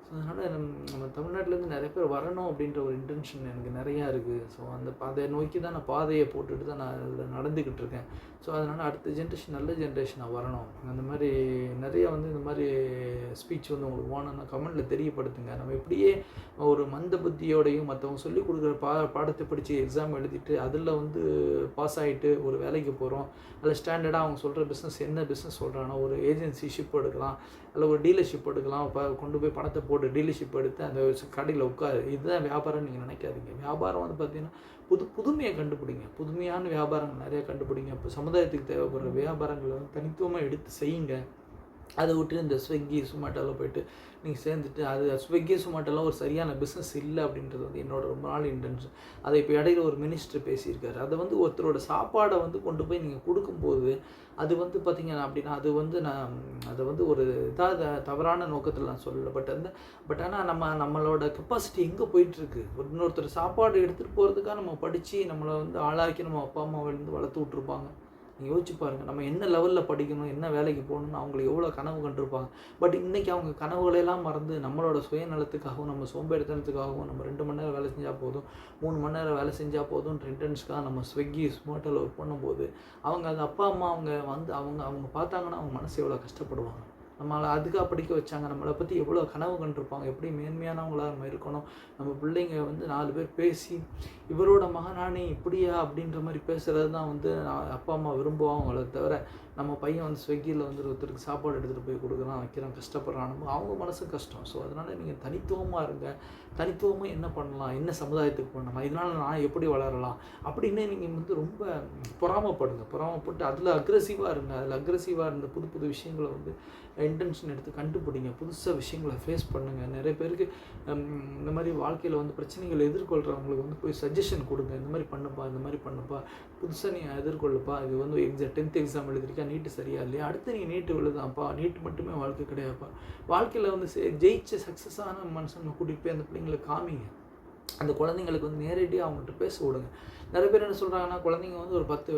ஸோ அதனால் நம்ம தமிழ்நாட்டிலேருந்து நிறைய பேர் வரணும் அப்படின்ற ஒரு இன்டென்ஷன் எனக்கு நிறையா இருக்குது. ஸோ அதை நோக்கி தான் நான் பாதையை போட்டுட்டு தான் நான் அதில் நடந்துக்கிட்டு இருக்கேன். ஸோ அதனால் அடுத்த ஜென்ரேஷன் நல்ல ஜென்ரேஷனாக வரணும். அந்த மாதிரி நிறையா வந்து இந்த மாதிரி ஸ்பீச் வந்து உங்களுக்கு வேணும்னா கமெண்ட்டில் தெரியப்படுத்துங்க. நம்ம இப்படியே ஒரு மந்த புத்தியோடையும் மற்றவங்க சொல்லிக் கொடுக்குற பாடத்தை படித்து எக்ஸாம் எழுதிட்டு அதில் வந்து பாஸ் ஆகிட்டு ஒரு வேலைக்கு போகிறோம், அதில் ஸ்டாண்டர்டாக அவங்க சொல்கிற என்ன பிஸ்னஸ் சொல்கிறானோ, ஒரு ஏஜென்சி ஷிப் எடுக்கலாம், அதில் ஒரு டீலர்ஷிப் எடுக்கலாம், கொண்டு போய் பணத்தை போட்டு டீலர்ஷிப் எடுத்து அந்த கடையில் உட்காரு. இதுதான் வியாபாரம்னு நீங்கள் நினைக்காதீங்க. வியாபாரம் வந்து பார்த்திங்கன்னா புதுமையை கண்டுபிடிங்க, புதுமையான வியாபாரங்கள் நிறையா கண்டுபிடிங்க. இப்போ சமுதாயத்துக்கு தேவைப்படுற வியாபாரங்களை வந்து தனித்துவமாக எடுத்து செய்யுங்க. அதை விட்டு இந்த ஸ்விக்கி சுமாட்டோவில் போய்ட்டு நீங்கள் சேர்ந்துட்டு அது ஸ்விக்கி சுமாட்டோலாம் ஒரு சரியான பிஸ்னஸ் இல்லை அப்படின்றது வந்து என்னோட ரொம்ப நாள் இன்டென்ஷன். அதை இப்போ இடையில ஒரு மினிஸ்டர் பேசியிருக்காரு. அதை வந்து ஒருத்தரோட சாப்பாடை வந்து கொண்டு போய் நீங்கள் கொடுக்கும்போது அது வந்து பார்த்திங்கன்னா அப்படின்னா அது வந்து நான் அதை வந்து ஒரு இதாக தவறான நோக்கத்தில் நான் சொல்லலை. பட் ஆனால் நம்மளோட கெப்பாசிட்டி எங்கே போயிட்டுருக்கு. இன்னொருத்தர் சாப்பாடு எடுத்துகிட்டு போகிறதுக்காக நம்ம படித்து நம்மளை வந்து ஆளாக்கி நம்ம அப்பா அம்மாவிலேருந்து வளர்த்து விட்ருப்பாங்க. நீங்கள் யோசிச்சு பாருங்கள், நம்ம என்ன லெவலில் படிக்கணும், என்ன வேலைக்கு போகணும்னு அவங்களுக்கு எவ்வளோ கனவு கண்டிருப்பாங்க. பட் இன்றைக்கி அவங்க கனவுகளையெல்லாம் மறந்து நம்மளோட சுயநலத்துக்காகவும் நம்ம சோம்பேறித்தனத்துக்காகவும் நம்ம 2 மணி நேரம் வேலை செஞ்சால் போதும், 3 மணி நேரம் வேலை செஞ்சால் போதும்ன்ற இன்டென்ஸ்க்காக நம்ம ஸ்விக்கி ஸ்மார்ட்டில் ஒர்க் பண்ணும்போது அவங்க அது அப்பா அம்மா அவங்க வந்து அவங்க பார்த்தாங்கன்னா அவங்க மனசு எவ்வளோ கஷ்டப்படுவாங்க. நம்மளை அதுக்காக படிக்க வச்சாங்க, நம்மளை பற்றி எவ்வளோ கனவு கண்டிருப்பாங்க, எப்படி மேன்மையானவங்களாக நம்ம இருக்கணும், நம்ம பிள்ளைங்க வந்து 4 பேர் பேசி இவரோட மகனானே இப்படியா அப்படின்ற மாதிரி பேசுகிறது தான் வந்து அப்பா அம்மா விரும்புவாங்களே தவிர, நம்ம பையன் வந்து ஸ்விக்கியில் வந்து ஒருத்தருக்கு சாப்பாடு எடுத்துகிட்டு போய் கொடுக்குறான், வைக்கிறான், கஷ்டப்படுறான், அவங்க மனசு கஷ்டம். ஸோ அதனால் நீங்கள் தனித்துவமாக இருங்க. தனித்துவமாக என்ன பண்ணலாம், என்ன சமுதாயத்துக்கு பண்ணலாம், இதனால் நான் எப்படி வளரலாம் அப்படின்னு நீங்கள் வந்து ரொம்ப பொறாமப்பட்டு அதில் அக்ரெசிவாக இருங்க. அதில் அக்ரெசிவாக இருந்த புது புது விஷயங்களை வந்து இன்டென்ஷன் எடுத்து கண்டுபிடிங்க, புதுசாக விஷயங்களை ஃபேஸ் பண்ணுங்கள். நிறைய பேருக்கு இந்த மாதிரி வாழ்க்கையில் வந்து பிரச்சனைகளை எதிர்கொள்கிறவங்களுக்கு வந்து போய் சஜஷன் கொடுங்க. இந்த மாதிரி பண்ணுப்பா, இந்த மாதிரி பண்ணுப்பா, புதுசாக நீ எதிர்கொள்ளுப்பா, இது வந்து 10th எக்ஸாம் எழுதிருக்கா, நீட்டு சரியா இல்லையா, அடுத்து நீ நீட்டு எழுதாப்பா, நீட்டு மட்டுமே வாழ்க்கை கிடையாதுப்பா. வாழ்க்கையில் வந்து ஜெயிச்ச சக்ஸஸான மனுஷங்களை கூட்டிகிட்டு போய் அந்த பிள்ளைங்களை காமிங்க. அந்த குழந்தைங்களுக்கு வந்து நேரடியாக அவங்கள்ட்ட பேச விடுங்க. நிறைய பேர் என்ன சொல்கிறாங்கன்னா, குழந்தைங்க வந்து ஒரு 10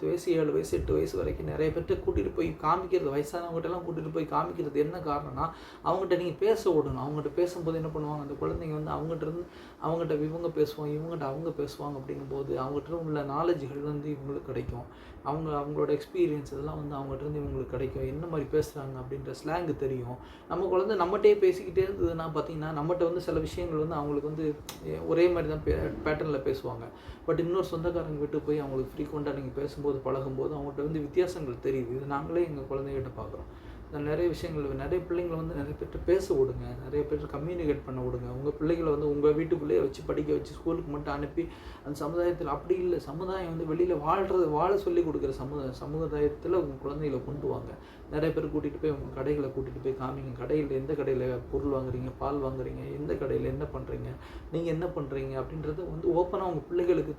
வயசு 7 வயசு 8 வயசு வரைக்கும் நிறைய பேர்கிட்ட கூட்டிகிட்டு போய் காமிக்கிறது, வயசானவங்ககிட்டலாம் கூட்டிகிட்டு போய் காமிக்கிறது என்ன காரணம்னா, அவங்ககிட்ட நீங்கள் பேச விடணும். அவங்ககிட்ட பேசும்போது என்ன பண்ணுவாங்க, அந்த குழந்தைங்க வந்து அவங்ககிட்ட இவங்க பேசுவாங்க, இவங்ககிட்ட அவங்க பேசுவாங்க. அப்படிங்கும்போது அவங்ககிட்ட உள்ள நாலேஜ்கள் வந்து இவங்களுக்கு கிடைக்கும். அவங்களோட எக்ஸ்பீரியன்ஸ் இதெல்லாம் வந்து அவங்ககிட்ட இவங்களுக்கு கிடைக்கும். என்ன மாதிரி பேசுகிறாங்க அப்படின்ற ஸ்லாங்கு தெரியும். நம்ம குழந்தை நம்மகிட்டே பேசிக்கிட்டே இருந்ததுன்னா பார்த்தீங்கன்னா, நம்மகிட்ட வந்து சில விஷயங்கள் வந்து அவங்களுக்கு வந்து ஒரே மாதிரி தான் பேட்டர்னில் பேசுவாங்க. பட் இன்னொரு சொந்தக்காரங்க வீட்டுக்கு போய் அவங்களுக்கு ஃப்ரீக்வெண்ட்டாக நீங்கள் பேசும்போது பழகும்போது அவங்கள்ட்ட வந்து வித்தியாசங்கள் தெரியுது. இது நாங்களே எங்கள் குழந்தைகிட்ட பார்க்குறோம். நிறைய விஷயங்கள் நிறைய பிள்ளைங்களை வந்து நிறைய பேர்கிட்ட பேச விடுங்க, நிறைய பேர்கிட்ட கம்யூனிகேட் பண்ண விடுங்க. உங்கள் பிள்ளைகளை வந்து உங்கள் வீட்டுக்குள்ளேயே வச்சு படிக்க வச்சு ஸ்கூலுக்கு மட்டும் அனுப்பி அந்த சமுதாயத்தில் அப்படி இல்லை, சமுதாயம் வந்து வெளியில் வாழ சொல்லி கொடுக்குற சமுதாயத்தில் உங்கள் குழந்தைகளை கொண்டு வாங்க. நிறைய பேர் கூட்டிகிட்டு போய் உங்கள் கடைகளை கூட்டிகிட்டு போய் காமிங்க. கடையில் எந்த கடையில் பொருள் வாங்குறீங்க, பால் வாங்குறீங்க, எந்த கடையில் என்ன பண்ணுறீங்க, நீங்கள் என்ன பண்ணுறீங்க அப்படின்றத வந்து ஓப்பனாக உங்கள் பிள்ளைகளுக்கு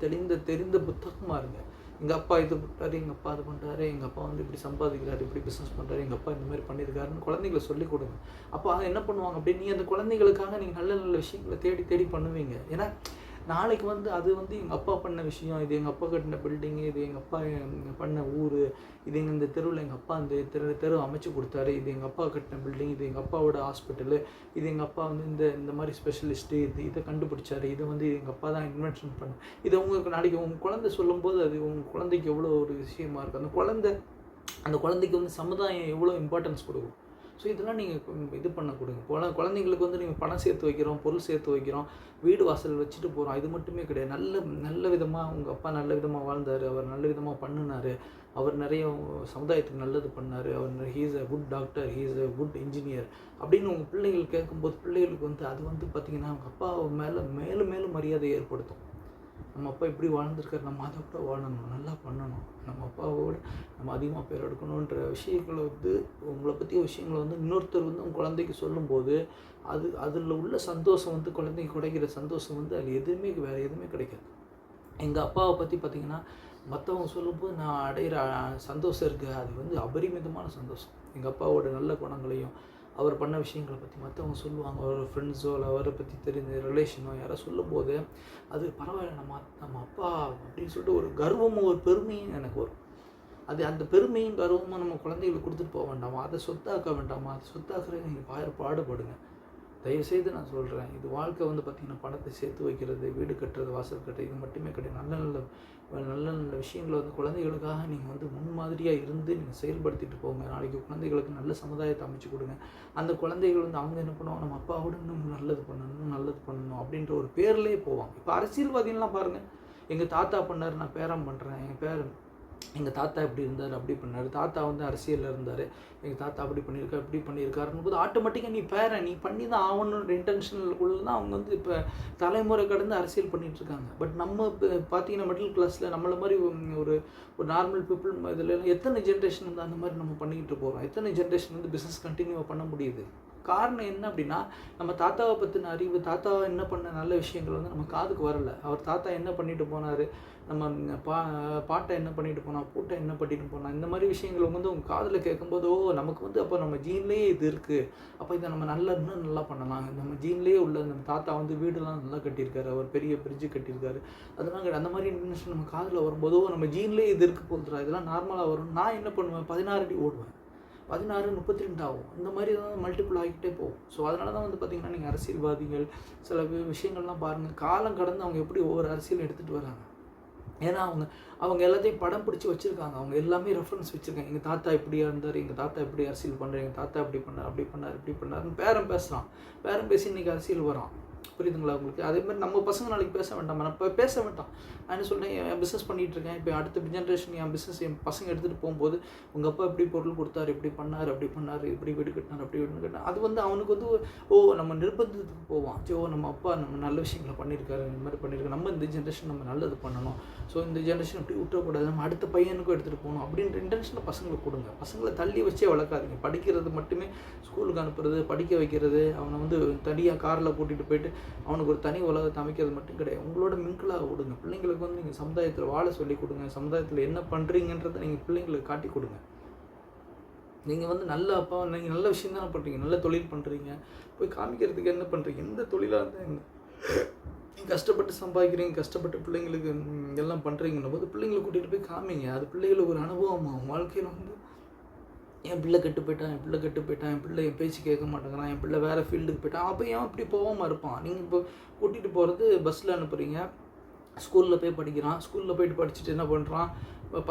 தெரிந்த புத்தகமாக இருங்க. எங்கள் அப்பா இது பண்ணுறாரு, எங்கள் அப்பா அது பண்ணுறாரு, எங்கள் அப்பா வந்து இப்படி சம்பாதிக்கிறாரு, இப்படி பிஸ்னஸ் பண்ணுறாரு, எங்கள் அப்பா இந்த மாதிரி பண்ணியிருக்காருன்னு குழந்தைகளை சொல்லிக் கொடுங்க. அப்போ அதை என்ன பண்ணுவாங்க அப்படின்னு நீங்கள் அந்த குழந்தைகளுக்காக நீங்கள் நல்ல நல்ல விஷயங்களை தேடி பண்ணுவீங்க. ஏன்னா நாளைக்கு வந்து அது வந்து எங்கள் அப்பா பண்ண விஷயம், இது எங்கள் அப்பா கட்டின பில்டிங்கு, இது எங்கள் அப்பா பண்ண ஊர், இது இந்த தெருவில் எங்கள் அப்பா அந்த தெரு அமைச்சு கொடுத்தாரு, இது எங்கள் அப்பா கட்டின பில்டிங், இது எங்கள் அப்பாவோட ஹாஸ்பிட்டலு, இது எங்கள் அப்பா வந்து இந்த மாதிரி ஸ்பெஷலிஸ்ட்டு, இதை கண்டுபிடிச்சாரு, இது வந்து எங்கள் அப்பா தான் இன்வென்ஷன் பண்ண. இதை உங்களுக்கு நாளைக்கு உங்கள் குழந்தை சொல்லும்போது அது உங்கள் குழந்தைக்கு எவ்வளோ ஒரு விஷயமா இருக்குது. அந்த குழந்தைக்கு வந்து சமுதாயம் எவ்வளோ இம்பார்ட்டன்ஸ் கொடுக்கும். ஸோ இதெல்லாம் நீங்கள் இது பண்ண கொடுங்க. குழந்தைங்களுக்கு வந்து நீங்கள் பணம் சேர்த்து வைக்கிறோம், பொருள் சேர்த்து வைக்கிறோம், வீடு வாசல் வச்சுட்டு போகிறோம், இது மட்டுமே கிடையாது. நல்ல விதமாக உங்கள் அப்பா நல்ல விதமாக வாழ்ந்தார், அவர் நல்ல விதமாக பண்ணினார், அவர் நிறைய சமுதாயத்துக்கு நல்லது பண்ணார், அவர் he is a good doctor, he is a good engineer அப்படின்னு உங்கள் பிள்ளைகள் கேட்கும்போது பிள்ளைகளுக்கு வந்து அது வந்து பார்த்திங்கன்னா அவங்க அப்பா மேலே மேலும் மரியாதை ஏற்படுத்தும். நம்ம அப்பா இப்படி வாழ்ந்துருக்காரு, நம்ம அதை கூட வாழணும், நல்லா பண்ணணும், நம்ம அப்பாவோடு நம்ம அதிகமாக பேர் எடுக்கணுன்ற விஷயங்களை வந்து உங்களை பற்றிய விஷயங்களை வந்து இன்னொருத்தர் வந்து உங்கள் குழந்தைக்கு சொல்லும்போது அதில் உள்ள சந்தோஷம் வந்து குழந்தைக்கு கிடைக்கிற சந்தோஷம் வந்து அது வேறு எதுவுமே கிடைக்காது. எங்கள் அப்பாவை பற்றி பார்த்திங்கன்னா மற்றவங்க சொல்லும்போது நான் அடையிற சந்தோஷம் இருக்குது, அது வந்து அபரிமிதமான சந்தோஷம். எங்கள் அப்பாவோட நல்ல குணங்களையும் அவர் பண்ண விஷயங்களை பற்றி மற்றவங்க சொல்லுவாங்க, அவரோட ஃப்ரெண்ட்ஸோ இல்லை அவரை பற்றி தெரிஞ்ச ரிலேஷனோ யாரோ சொல்லும்போது அது பரவாயில்ல, நம்ம அப்பா அப்படின்னு சொல்லிட்டு ஒரு கர்வமும் ஒரு பெருமையும் எனக்கு வரும். அந்த பெருமையும் கர்வமும் நம்ம குழந்தைகளுக்கு கொடுத்துட்டு போக வேண்டாமா, அதை சொத்தாக்க வேண்டாமா, அதை சொத்தாக்குறது நீங்கள் பாடுபடுங்க. தயவுசெய்து நான் சொல்கிறேன், இது வாழ்க்கை வந்து பார்த்திங்கன்னா பணத்தை சேர்த்து வைக்கிறது, வீடு கட்டுறது, வாசல் கட்டுறது இது மட்டுமே கிடையாது. நல்ல நல்ல விஷயங்களை வந்து குழந்தைகளுக்காக நீங்கள் வந்து முன்மாதிரியாக இருந்து நீங்கள் செயல்படுத்திட்டு போங்க. நாளைக்கு குழந்தைகளுக்கு நல்ல சமுதாயத்தை அமைச்சு கொடுங்க. அந்த குழந்தைகள் வந்து அவங்க என்ன பண்ணுவாங்க, நம்ம அப்பாவோட இன்னும் நல்லது பண்ணணும் அப்படின்ற ஒரு பேர்லேயே போவாங்க. இப்போ அரசியல்வாதிகள்லாம் பாருங்கள், எங்கள் தாத்தா பண்ணார், நான் பேரம் பண்ணுறேன், எங்கள் தாத்தா இப்படி இருந்தார், அப்படி பண்ணார், தாத்தா வந்து அரசியலில் இருந்தார், எங்கள் தாத்தா அப்படி பண்ணியிருக்காரு, இப்படி பண்ணியிருக்காருன்னு போது ஆட்டோமேட்டிக்காக நீ பண்ணி தான் ஆகணுன்ற இன்டென்ஷனலுக்குள்ளே தான் அவங்க வந்து இப்போ தலைமுறை கடந்து அரசியல் பண்ணிகிட்ருக்காங்க. பட் நம்ம பார்த்தீங்கன்னா மிடில் கிளாஸில் நம்மளை மாதிரி ஒரு நார்மல் பீப்புள் இதில் எத்தனை ஜென்ரேஷன் வந்து அந்த மாதிரி நம்ம பண்ணிக்கிட்டு போகிறோம், எத்தனை ஜென்ரேஷன் வந்து பிஸ்னஸ் கண்டினியூவாக பண்ண முடியுது. காரணம் என்ன அப்படின்னா, நம்ம தாத்தாவை பற்றின அறிவு, தாத்தா என்ன பண்ண நல்ல விஷயங்கள் வந்து நம்ம காதுக்கு வரல. அவர் தாத்தா என்ன பண்ணிட்டு போனார், நம்ம பாட்டை என்ன பண்ணிட்டு போனால், பூட்டை என்ன பண்ணிட்டு போனால், இந்த மாதிரி விஷயங்கள் வந்து உங்கள் காதில் கேட்கும்போது, நமக்கு வந்து அப்போ நம்ம ஜீன்லேயே இது இருக்குது, அப்போ இதை நம்ம இன்னும் நல்லா பண்ணலாம். நம்ம ஜீன்லேயே உள்ள நம்ம தாத்தா வந்து வீடெல்லாம் நல்லா கட்டியிருக்காரு, அவர் பெரிய பிரிட்ஜு கட்டியிருக்காரு, அதெல்லாம் அந்த மாதிரி இன்ஃபர்மேஷன் நம்ம காதில் வரும்போதோ நம்ம ஜீன்லேயே இது இருக்குது போதுரா, இதெல்லாம் நார்மலாக வரும். நான் என்ன பண்ணுவேன், 16 அடி ஓடுவேன், 16, 32 ஆகும். இந்த மாதிரி தான் மல்டிபிள் ஆகிக்கிட்டே போகும். ஸோ அதனால தான் வந்து பார்த்திங்கன்னா, நீங்கள் அரசியல்வாதிகள் சில விஷயங்கள்லாம் பாருங்கள், காலம் கடந்து அவங்க எப்படி ஒவ்வொரு அரசியல் எடுத்துகிட்டு வராங்க. ஏன்னா அவங்க எல்லாத்தையும் படம் பிடிச்சி வச்சுருக்காங்க, அவங்க எல்லாமே ரெஃபரன்ஸ் வச்சுருக்காங்க. எங்கள் தாத்தா இப்படியா இருந்தார், எங்கள் தாத்தா இப்படி அரசியல் பண்ணுறாரு, எங்கள் தாத்தா இப்படி பண்ணார், அப்படி பண்ணார், இப்படி பண்ணார்னு பேரன் பேசுகிறான். பேரன் பேசி இன்றைக்கி அரசியல் வரான். புரியுதுங்களா உங்களுக்கு? அதேமாதிரி நம்ம பசங்க நாளைக்கு பேச வேண்டாம், நான் இப்போ பேச வேண்டாம். நான் என்ன சொல்கிறேன், என் பிஸ்னஸ் பண்ணிகிட்ருக்கேன், இப்போ அடுத்த ஜென்ரேஷன் என் பிஸ்னஸ் என் பசங்க எடுத்துகிட்டு போகும்போது, உங்கள் அப்பா இப்படி பொருள் கொடுத்தாரு, இப்படி பண்ணார், அப்படி பண்ணார், இப்படி வீடு கட்டினார், அப்படி வீடு கட்டினார், அது வந்து அவனுக்கு வந்து நம்ம நிர்பந்தத்துக்கு போவான். நம்ம அப்பா நம்ம நல்ல விஷயங்களை பண்ணியிருக்காரு, இந்த மாதிரி பண்ணியிருக்காரு, நம்ம இந்த ஜென்ரேஷன் நம்ம நல்லது பண்ணணும், ஸோ இந்த ஜென்ரேஷன் அப்படி விட்டுறக்கூடாது, நம்ம அடுத்த பையனுக்கும் எடுத்துகிட்டு போகணும் அப்படின்ற இன்டென்ஷனை பசங்களுக்கு கொடுங்க. பசங்களை தள்ளி வச்சே வளர்க்காதீங்க. படிக்கிறது மட்டுமே, ஸ்கூலுக்கு அனுப்புறது, படிக்க வைக்கிறது, அவனை வந்து தனியாக காரில் கூட்டிகிட்டு போயிட்டு அவனுக்கு ஒரு தனி உலகத்தை அமைக்கிறது மட்டும் கிடையாது. உங்களோட மிங்கிளாக விடுங்க. பிள்ளைங்களுக்கு வந்து நீங்கள் சமுதாயத்தில் வாழ சொல்லி கொடுங்க, சமுதாயத்தில் என்ன பண்ணுறீங்கன்றதை நீங்கள் பிள்ளைங்களுக்கு காட்டி கொடுங்க. நீங்கள் வந்து நல்ல அப்பா, நீங்கள் நல்ல விஷயம் தானே பண்ணுறீங்க, நல்ல தொழில் பண்ணுறீங்க, போய் காமிக்கிறதுக்கு என்ன பண்ணுறீங்க, எந்த தொழிலாக இருந்தால் என்ன, நீங்கள் கஷ்டப்பட்டு சம்பாதிக்கிறீங்க, கஷ்டப்பட்டு பிள்ளைங்களுக்கு எல்லாம் பண்ணுறீங்கன்னும் போது பிள்ளைங்களை கூட்டிகிட்டு போய் காமிங்க. அது பிள்ளைகளுக்கு ஒரு அனுபவமாகும். வாழ்க்கையில் வந்து என் பிள்ளை கெட்டு போயிட்டான், என் பிள்ளை என் பேச்சு கேட்க மாட்டேங்கிறான், என் பிள்ளை வேறு ஃபீல்டுக்கு போயிட்டான், அப்போ ஏன் இப்படி போகாமல் இருப்பான்? நீங்கள் இப்போ கூட்டிகிட்டு போகிறது பஸ்ஸில் அனுப்புகிறீங்க, ஸ்கூலில் போய் படிக்கிறான், ஸ்கூலில் போய்ட்டு படிச்சுட்டு என்ன பண்ணுறான்,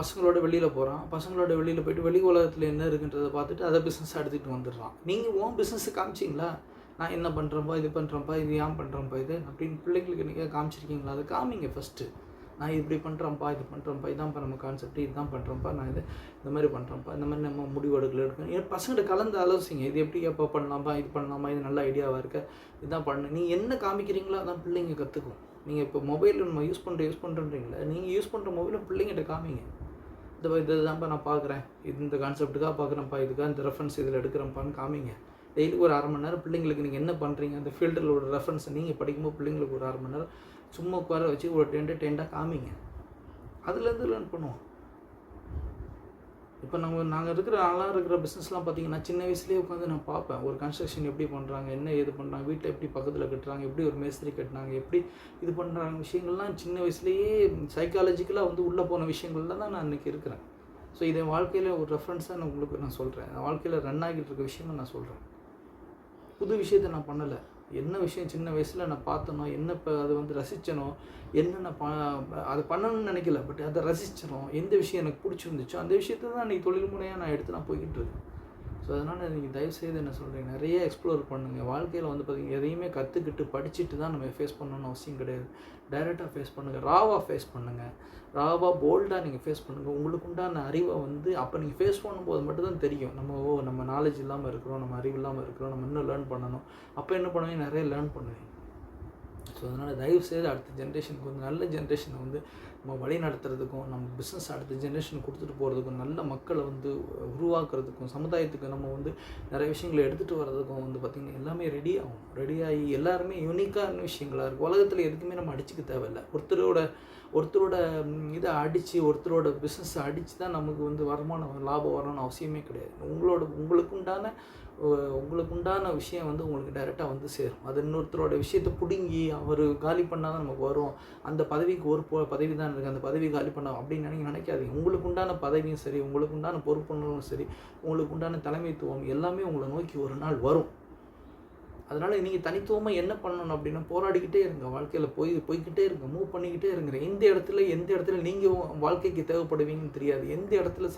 பசங்களோட வெளியில் போகிறான், பசங்களோட வெளியில் போய்ட்டு வெளி உலகத்தில் என்ன இருக்குன்றதை பார்த்துட்டு அதை பிஸ்னஸாக எடுத்துகிட்டு வந்துடுறான். நீங்கள் உன் பிஸ்னஸை காமிச்சிங்களா? நான் என்ன பண்ணுறேன்ப்பா, இது பண்ணுறேன்ப்பா, இது ஏன் பண்ணுறேன்ப்பா இது அப்படின்னு பிள்ளைங்களுக்கு நீங்கள் காமிச்சிருக்கீங்களா? அதை காமிங்க ஃபஸ்ட்டு. நான் இப்படி பண்ணுறேன்ப்பா, இது பண்ணுறேன்ப்பா, இதான்ப்பா நம்ம கான்செப்ட், இதுதான் பண்ணுறேன்ப்பா, நான் இந்த மாதிரி பண்ணுறேன்ப்பா, இந்த மாதிரி நம்ம முடிவு எடுக்கணும். என் பசங்கள்ட்ட கலந்து ஆலோசிங்க. இது எப்படி எப்போ பண்ணலாம்ப்பா, இது பண்ணலாமா, இது நல்ல ஐடியாவாக இருக்க, இதுதான் பண்ணு. நீ என்ன காமிக்கிறீங்களோ அதான் பிள்ளைங்க கற்றுக்கும். நீங்கள் இப்போ மொபைல் நம்ம யூஸ் பண்ணுறீங்களா, நீங்கள் யூஸ் பண்ணுற மொபைலை பிள்ளைங்கிட்ட காமிங்க. இதுதான்ப்பா நான் பார்க்குறேன், இந்த கான்செப்ட்டுக்காக பார்க்குறேன்ப்பா, இதுக்காக இந்த ரெஃபரன்ஸ் இதில் எடுக்கிறேன்ப்பான்னு காமிங்க. டெய்லி ஒரு 1/2 மணி நேரம் பிள்ளைங்களுக்கு நீங்கள் என்ன பண்ணுறீங்க, அந்த ஃபீல்டில் ஒரு ரெஃபரன்ஸை நீங்கள் படிக்கும்போது பிள்ளைங்களுக்கு ஒரு 1/2 மணி நேரம் சும்மா உட்கார வச்சு ஒரு டெண்டாக காமிங்க. அதுலேருந்து லேர்ன் பண்ணுவோம். இப்போ நாங்கள் இருக்கிற பிஸ்னஸ்லாம் பார்த்தீங்கன்னா, சின்ன வயசுலேயே உட்காந்து நான் பார்ப்பேன், ஒரு கன்ஸ்ட்ரக்ஷன் எப்படி பண்ணுறாங்க, என்ன ஏது பண்ணுறாங்க, வீட்டில் எப்படி பக்கத்தில் கட்டுறாங்க, எப்படி ஒரு மேஸ்திரி கட்டினாங்க, எப்படி இது பண்ணுறாங்க, விஷயங்கள்லாம் சின்ன வயசுலேயே சைக்காலஜிக்கலாக வந்து உள்ளே போன விஷயங்கள்ல தான் நான் இன்றைக்கி இருக்கிறேன். ஸோ இதை வாழ்க்கையில் ஒரு ரெஃபரன்ஸாக நான் சொல்கிறேன். வாழ்க்கையில் ரன் ஆகிட்டு இருக்க விஷயங்கள் நான் சொல்கிறேன். புது விஷயத்தை நான் பண்ணலை. என்ன விஷயம் சின்ன வயசில் நான் பார்த்தனோ, என்ன இப்போ அதை வந்து ரசித்தனோ, என்ன நான் அதை பண்ணணும்னு நினைக்கல, பட் அதை ரசித்தனோ, எந்த விஷயம் எனக்கு பிடிச்சிருந்துச்சோ அந்த விஷயத்தை தான் இன்றைக்கி தொழில் முறையாக நான் எடுத்து நான் போய்கிட்டு இருக்கேன். ஸோ அதனால் நீங்கள் தயவுசெய்து என்ன சொல்கிறீங்க, நிறைய எக்ஸ்ப்ளோர் பண்ணுங்கள். வாழ்க்கையில் வந்து பார்த்திங்கன்னா எதையுமே கற்றுக்கிட்டு படிச்சுட்டு தான் நம்ம ஃபேஸ் பண்ணணும்னு அவசியம் கிடையாது. டைரெக்டாக ஃபேஸ் பண்ணுங்கள், ராவாக ஃபேஸ் பண்ணுங்கள், ராவாக போல்டாக நீங்கள் ஃபேஸ் பண்ணுங்கள். உங்களுக்கு உண்டான அறிவை வந்து அப்போ நீங்கள் ஃபேஸ் பண்ணும்போது மட்டும்தான் தெரியும், நம்ம நாலேஜ் இல்லாமல் இருக்கிறோம், நம்ம அறிவு இல்லாமல் இருக்கிறோம், நம்ம இன்னும் லேர்ன் பண்ணணும். அப்போ என்ன பண்ணுவீங்க, நிறைய லேர்ன் பண்ணுவீங்க. ஸோ அதனால் தயவுசெய்து அடுத்த ஜென்ரேஷனுக்கு வந்து நல்ல ஜென்ரேஷனை வந்து நம்ம வழி நடத்துறதுக்கும், நம்ம பிஸ்னஸ் அடுத்த ஜென்ரேஷனுக்கு கொடுத்துட்டு போகிறதுக்கும், நல்ல மக்களை வந்து உருவாக்குறதுக்கும், சமுதாயத்துக்கு நம்ம வந்து நிறைய விஷயங்களை எடுத்துகிட்டு வர்றதுக்கும் வந்து பார்த்திங்கன்னா எல்லாமே ரெடியாகி எல்லாருமே யூனிக்கான விஷயங்களாக இருக்கும். உலகத்தில் எதுக்குமே நம்ம அடிச்சுக்க தேவையில்லை. ஒருத்தரோட இதை அடித்து, ஒருத்தரோட பிஸ்னஸை அடித்து தான் நமக்கு வந்து வருமானம் லாபம் வரணும்னு அவசியமே கிடையாது. உங்களுக்குண்டான விஷயம் வந்து உங்களுக்கு டைரெக்டாக வந்து சேரும். அது இன்னொருத்தரோட விஷயத்தை பிடுங்கி அவர் காலி பண்ணால் தான் நமக்கு வரும். அந்த பதவிக்கு ஒரு பதவி தான் இருக்குது, அந்த பதவி காலி பண்ண அப்படின்னு நினைக்காதீங்க. உங்களுக்கு உண்டான பதவியும் சரி, உங்களுக்கு உண்டான பொறுப்புணர்வும் சரி, உங்களுக்கு உண்டான தலைமைத்துவம் எல்லாமே உங்களை நோக்கி ஒரு நாள் வரும். அதனால் நீங்கள் தனித்துவமாக என்ன பண்ணணும் அப்படின்னா, போராடிக்கிட்டே இருங்க. வாழ்க்கையில் போய்கிட்டே இருங்க, மூவ் பண்ணிக்கிட்டே இருங்க. எந்த இடத்துல நீங்கள் வாழ்க்கைக்கு தேவைப்படுவீங்கன்னு தெரியாது. எந்த இடத்துல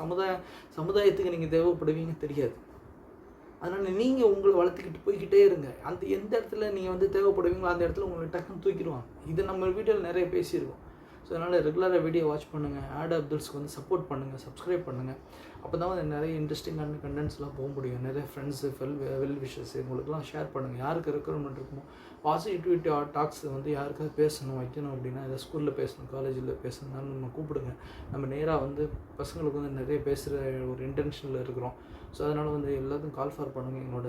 சமுதாயத்துக்கு நீங்கள் தேவைப்படுவீங்கன்னு தெரியாது. அதனால் நீங்கள் உங்களை வளர்த்துக்கிட்டு போய்கிட்டே இருங்க. அந்த எந்த இடத்துல நீங்கள் வந்து தேவைப்படுவீங்களோ அந்த இடத்துல உங்களை டக்குன்னு தூக்கிடுவாங்க. இது நம்ம வீட்டில் நிறைய பேசியிருக்கோம். ஸோ அதனால் ரெகுலராக வீடியோ வாட்ச் பண்ணுங்கள். ஆட் அப்துல்ஸ்க்கு வந்து சப்போர்ட் பண்ணுங்கள், சப்ஸ்கிரைப் பண்ணுங்கள். அப்போ தான் வந்து நிறைய இன்ட்ரெஸ்டிங்கான கண்டென்ட்ஸ்லாம் போக முடியும். நிறைய ஃப்ரெண்ட்ஸு வெல் விஷஸ் உங்களுக்குலாம் ஷேர் பண்ணுங்கள். யாருக்கு ரெக்குவயர்மெண்ட் இருக்குமோ, பாசிட்டிவிட்டி டாக்ஸ் வந்து யாருக்காவது பேசணும் வைக்கணும் அப்படின்னா, ஏதாவது ஸ்கூலில் பேசணும், காலேஜில் பேசணும்னாலும் நம்ம கூப்பிடுங்க. நம்ம நேராக வந்து பசங்களுக்கு வந்து நிறைய பேசுகிற ஒரு இன்டென்ஷனில் இருக்கிறோம். ஸோ அதனால் வந்து எல்லாத்துக்கும் கால் ஃபார் பண்ணுங்கள். எங்களோட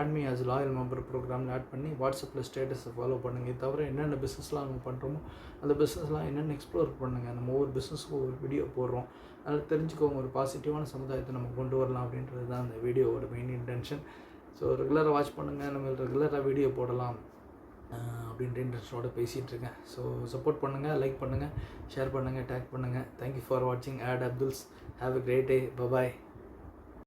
add me as loyal member ப்ரோக்ராமில் ஆட் பண்ணி வாட்ஸ்அப்பில் ஸ்டேட்டஸை ஃபாலோ பண்ணுங்கள். தவிர என்னென்ன பிஸ்னஸ்லாம் நம்ம பண்ணுறோமோ அந்த பிஸ்னஸ்லாம் என்னென்ன எக்ஸ்ப்ளோர் பண்ணுங்கள். நம்ம ஒவ்வொரு பிஸ்னஸுக்கும் ஒரு வீடியோ போடுறோம், அதில் தெரிஞ்சுக்கோங்க. ஒரு பாசிட்டிவான சமுதாயத்தை நம்ம கொண்டு வரலாம் அப்படின்றது தான் அந்த வீடியோவோட மெயின் இன்டென்ஷன். ஸோ ரெகுலராக வாட்ச் பண்ணுங்கள், நம்ம ரெகுலராக வீடியோ போடலாம் அப்படின்ற இன்ட்ரெஸ்டோடு பேசிகிட்ருக்கேன். ஸோ சப்போர்ட் பண்ணுங்கள், லைக் பண்ணுங்கள், ஷேர் பண்ணுங்கள், டேக் பண்ணுங்கள். தேங்க்யூ ஃபார் வாட்சிங் at Abdul's. Have a great day. Bye bye.